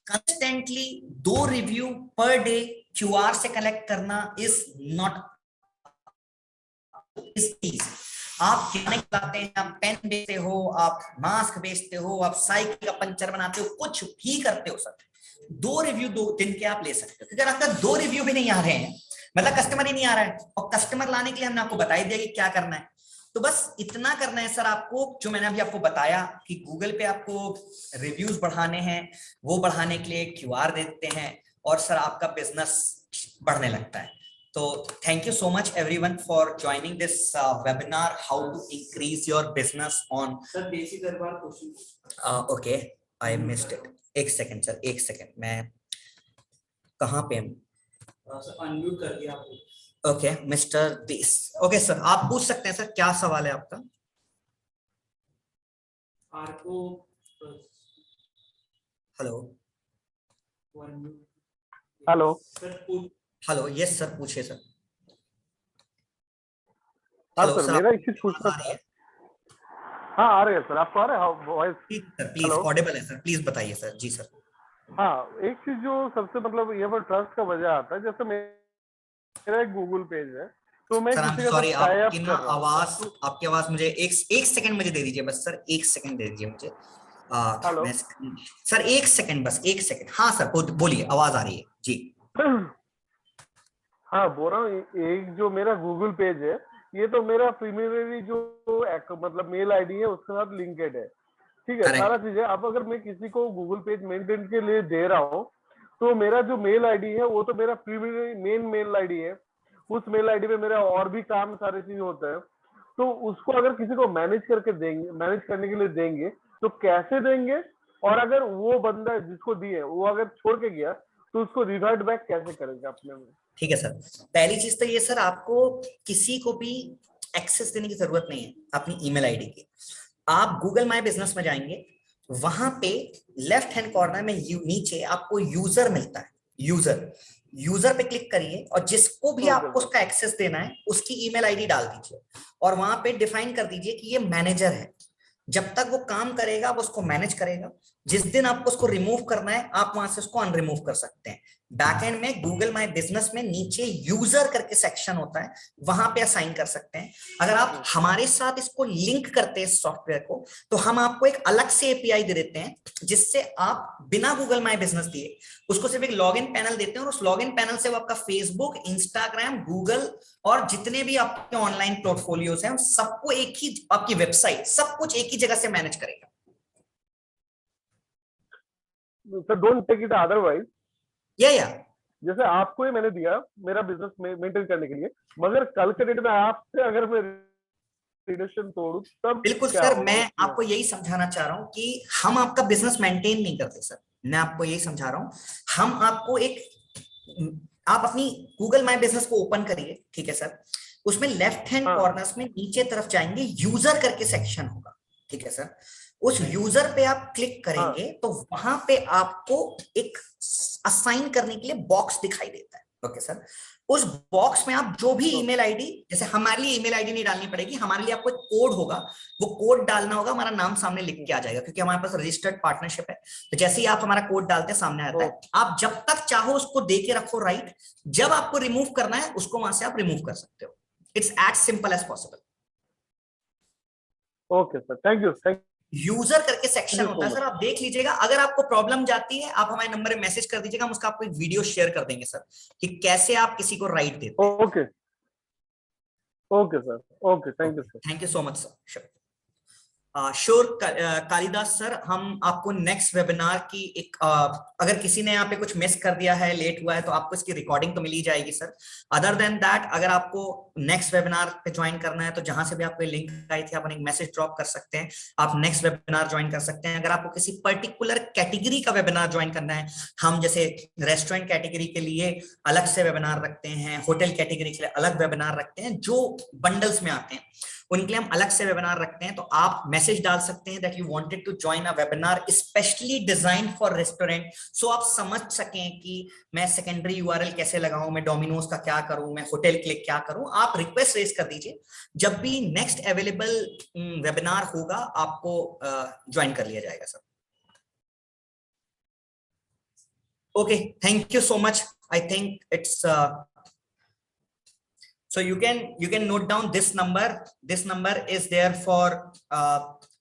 consistently 2 review per day QR से कलेक्ट करना इज नॉट इज। आप किराने लाते हैं, आप पेन बेचते हो, आप मास्क बेचते हो, आप साइकिल का पंचर बनाते हो, कुछ भी करते हो सर, 2 रिव्यू 2 दिन के आप ले सकते हो। अगर आपका 2 रिव्यू भी नहीं आ रहे हैं, मतलब कस्टमर ही नहीं आ रहा है, और कस्टमर लाने के लिए हमने आपको बता ही दिया कि क्या करना है। तो बस इतना करना है सर आपको, जो मैंने अभी आपको बताया कि गूगल पे आपको रिव्यूज बढ़ाने हैं, वो बढ़ाने के लिए क्यूआर देते हैं, और सर आपका बिजनेस बढ़ने लगता है। तो thank you so much everyone for joining this webinar, how to increase your business on sir देसी दरबार question. okay, I missed it. एक सेकंड सर, एक सेकंड, मैं कहाँ पे हूँ? सर अनम्यूट कर दिया आपको। ओके मिस्टर देस, ओके सर आप पूछ सकते हैं सर, क्या सवाल है आपका? आपको hello hello sir, hello, yes sir पूछिए सर। हाँ हेलो सर, सर, मेरा एक चीज आपको पूछना आवाज आ रही था। है? हाँ आ रहे हैं सर, आपको आ रहा है voice? Please sir, please, hello. Audible है सर, प्लीज बताइए सर। जी सर। हाँ, एक चीज जो सबसे मतलब यहाँ पर ट्रस्ट का वजह आता है, जैसे मेरा एक गूगल पेज है, तो मैं सर आई एम किसी के सॉरी, साथ टाई आपकी अप ना कर रहा हूँ आवाज, तो। आपकी आवाज मुझे एक एक सेकंड मुझे दे दीजिए बस सर, एक सेकंड दे दीजिए मुझे। हेलो। मैं सर एक सेकंड, बस एक सेकंड। हाँ सर, बोलिए, आवाज आ रही है जी। हाँ बोल रहा हूँ, एक जो मेरा गूगल पेज है, ये तो मेरा प्रीमियरी जो मतलब मेल आईडी है उसके साथ लिंकेड है। ठीक है, सारा करेक्ट। चीज है। अब अगर मैं किसी को गूगल पेज मेंटेन के लिए दे रहा हूँ, तो मेरा जो मेल आईडी है वो तो मेरा प्रीमियरी मेन मेल आईडी है। उस मेल आईडी पे मेरा और भी काम सारे चीज होते हैं। तो उसको अगर किसी को मैनेज करके देंगे, मैनेज करने के लिए देंगे, तो कैसे देंगे? और अगर वो बंदा जिसको दिए वो अगर छोड़ के गया, तो उसको रिवर्ट बैक कैसे करेंगे अपने में? ठीक है सर। पहली चीज तो ये सर, आपको किसी को भी एक्सेस देने की जरूरत नहीं है अपनी ईमेल आईडी की। आप गूगल माई बिजनेस में जाएंगे, वहां पे लेफ्ट हैंड कॉर्नर में नीचे आपको यूजर मिलता है। यूजर, यूजर पे क्लिक करिए और जिसको भी ओके आपको सर। उसका एक्सेस देना है उसकी ईमेल आईडी डाल दीजिए और वहां पे डिफाइन कर दीजिए कि ये मैनेजर है। जब तक वो काम करेगा वो उसको मैनेज करेगा। जिस दिन आपको उसको रिमूव करना है आप वहां से उसको अनरिमूव कर सकते हैं। बैकएंड में गूगल माई बिजनेस में नीचे यूजर करके सेक्शन होता है, वहां पे असाइन कर सकते हैं। अगर आप ओके। हमारे साथ इसको लिंक करते हैं सॉफ्टवेयर को, तो हम आपको एक अलग से एपीआई दे देते हैं, जिससे आप बिना गूगल माई बिजनेस दिए उसको सिर्फ एक लॉगिन पैनल देते हैं और उस लॉगिन पैनल से वो आपका फेसबुक, इंस्टाग्राम, गूगल और जितने भी आपके ऑनलाइन पोर्टफोलियोज हैं सबको एक ही, आपकी वेबसाइट, सब कुछ एक ही जगह से मैनेज करेगा। Sir don't take it otherwise. या जैसे आपको ही मैंने दिया मेरा बिजनेस मेंटेन करने के लिए, मगर कल के डेट में आपसे अगर मैं रिलेशन तोड़ू तब बिल्कुल क्या सर, होगा मैं उसमें? आपको यही समझाना चाह रहा हूं कि हम आपका बिजनेस मेंटेन नहीं करते सर। मैं आपको यही समझा रहा हूं। हम आपको एक, आप अपनी गूगल माई बिजनेस को ओपन करिए, ठीक है सर। उसमें लेफ्ट हैंड हाँ कॉर्नर्स में नीचे तरफ जाएंगे, यूजर करके सेक्शन होगा, ठीक है सर। उस यूजर पे आप क्लिक हाँ। करेंगे तो वहां पे आपको एक असाइन करने के लिए बॉक्स दिखाई देता है, ओके सर। उस बॉक्स में आप जो भी ईमेल आईडी, जैसे हमारे लिए ईमेल आईडी नहीं डालनी पड़ेगी, हमारे लिए आपको एक कोड होगा, वो कोड डालना होगा, हमारा नाम सामने लिख के आ जाएगा क्योंकि हमारे पास रजिस्टर्ड पार्टनरशिप है। तो जैसे ही आप हमारा कोड डालते हैं सामने आता है, आप जब तक चाहो उसको दे के रखो, राइट। जब आपको रिमूव करना है उसको वहां से आप रिमूव कर सकते हो। It's as simple as possible. Okay sir, thank user करके सेक्शन यू होता सो है सर, मच। आप देख लीजिएगा। अगर आपको प्रॉब्लम जाती है आप हमारे नंबर पे मैसेज कर दीजिएगा, हम उसका आपको एक वीडियो शेयर कर देंगे सर, कि कैसे आप किसी को राइट देते हैं। Okay. Okay sir. Okay, thank you okay, sir. Thank you so much sir. Sure Kalidas sir, हम आपको नेक्स्ट वेबिनार की एक, अगर किसी ने यहाँ पे कुछ मिस कर दिया है, लेट हुआ है, तो आपको इसकी रिकॉर्डिंग तो मिल ही जाएगी सर। अदर देन दैट, अगर आपको नेक्स्ट वेबिनार पे ज्वाइन करना है तो जहां से भी आपको लिंक आई थी, आप एक मैसेज ड्रॉप कर सकते हैं। आप नेक्स्ट वेबिनार ज्वाइन कर सकते हैं। अगर आपको किसी पर्टिकुलर कैटेगरी का वेबिनार ज्वाइन करना है, हम जैसे रेस्टोरेंट कैटेगरी के लिए अलग से वेबिनार रखते हैं, होटल कैटेगरी के लिए अलग वेबिनार रखते हैं, जो बंडल्स में आते हैं उनके लिए हम अलग से वेबिनार रखते हैं। तो आप मैसेज डाल सकते हैं that you wanted to join a webinar specially design for restaurant, so आप समझ सकें कि मैं सेकेंडरी यूआरएल कैसे लगाऊं, मैं डोमिनोज का क्या करूं, मैं होटल के लिए क्या करूं। आप रिक्वेस्ट रेज कर दीजिए, जब भी नेक्स्ट अवेलेबल वेबिनार होगा आपको ज्वाइन कर लिया जाएगा sir. Okay, thank you so much. I think it's, so you can note down this number. This number is there for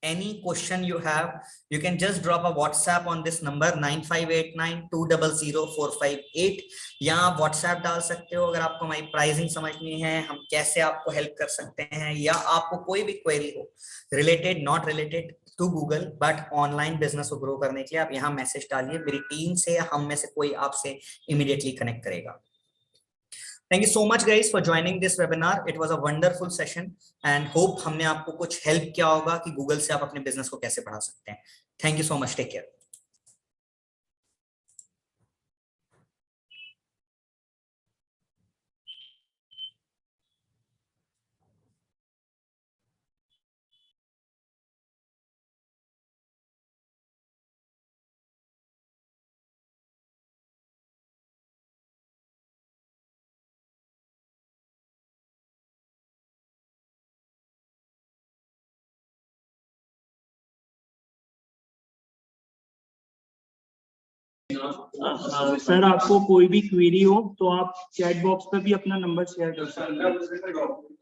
any question you have. You can just drop a WhatsApp on this number 9589200458। यहाँ आप WhatsApp डाल सकते हो अगर आपको हमारी pricing समझनी है, हम कैसे आपको हेल्प कर सकते हैं, या आपको कोई भी क्वेरी हो related, not related to Google but online business को ग्रो करने के लिए, आप यहाँ मैसेज डालिए। मेरी टीम से या हम में से कोई आपसे इमीडिएटली कनेक्ट करेगा। Thank you so much guys for joining this webinar. It was a wonderful session and hope हमने आपको कुछ हेल्प किया होगा कि गूगल से आप अपने बिजनेस को कैसे बढ़ा सकते हैं। Thank you so much. Take care. Sir आपको कोई भी क्वेरी हो तो आप चैट बॉक्स पे भी अपना नंबर शेयर कर सकते हैं।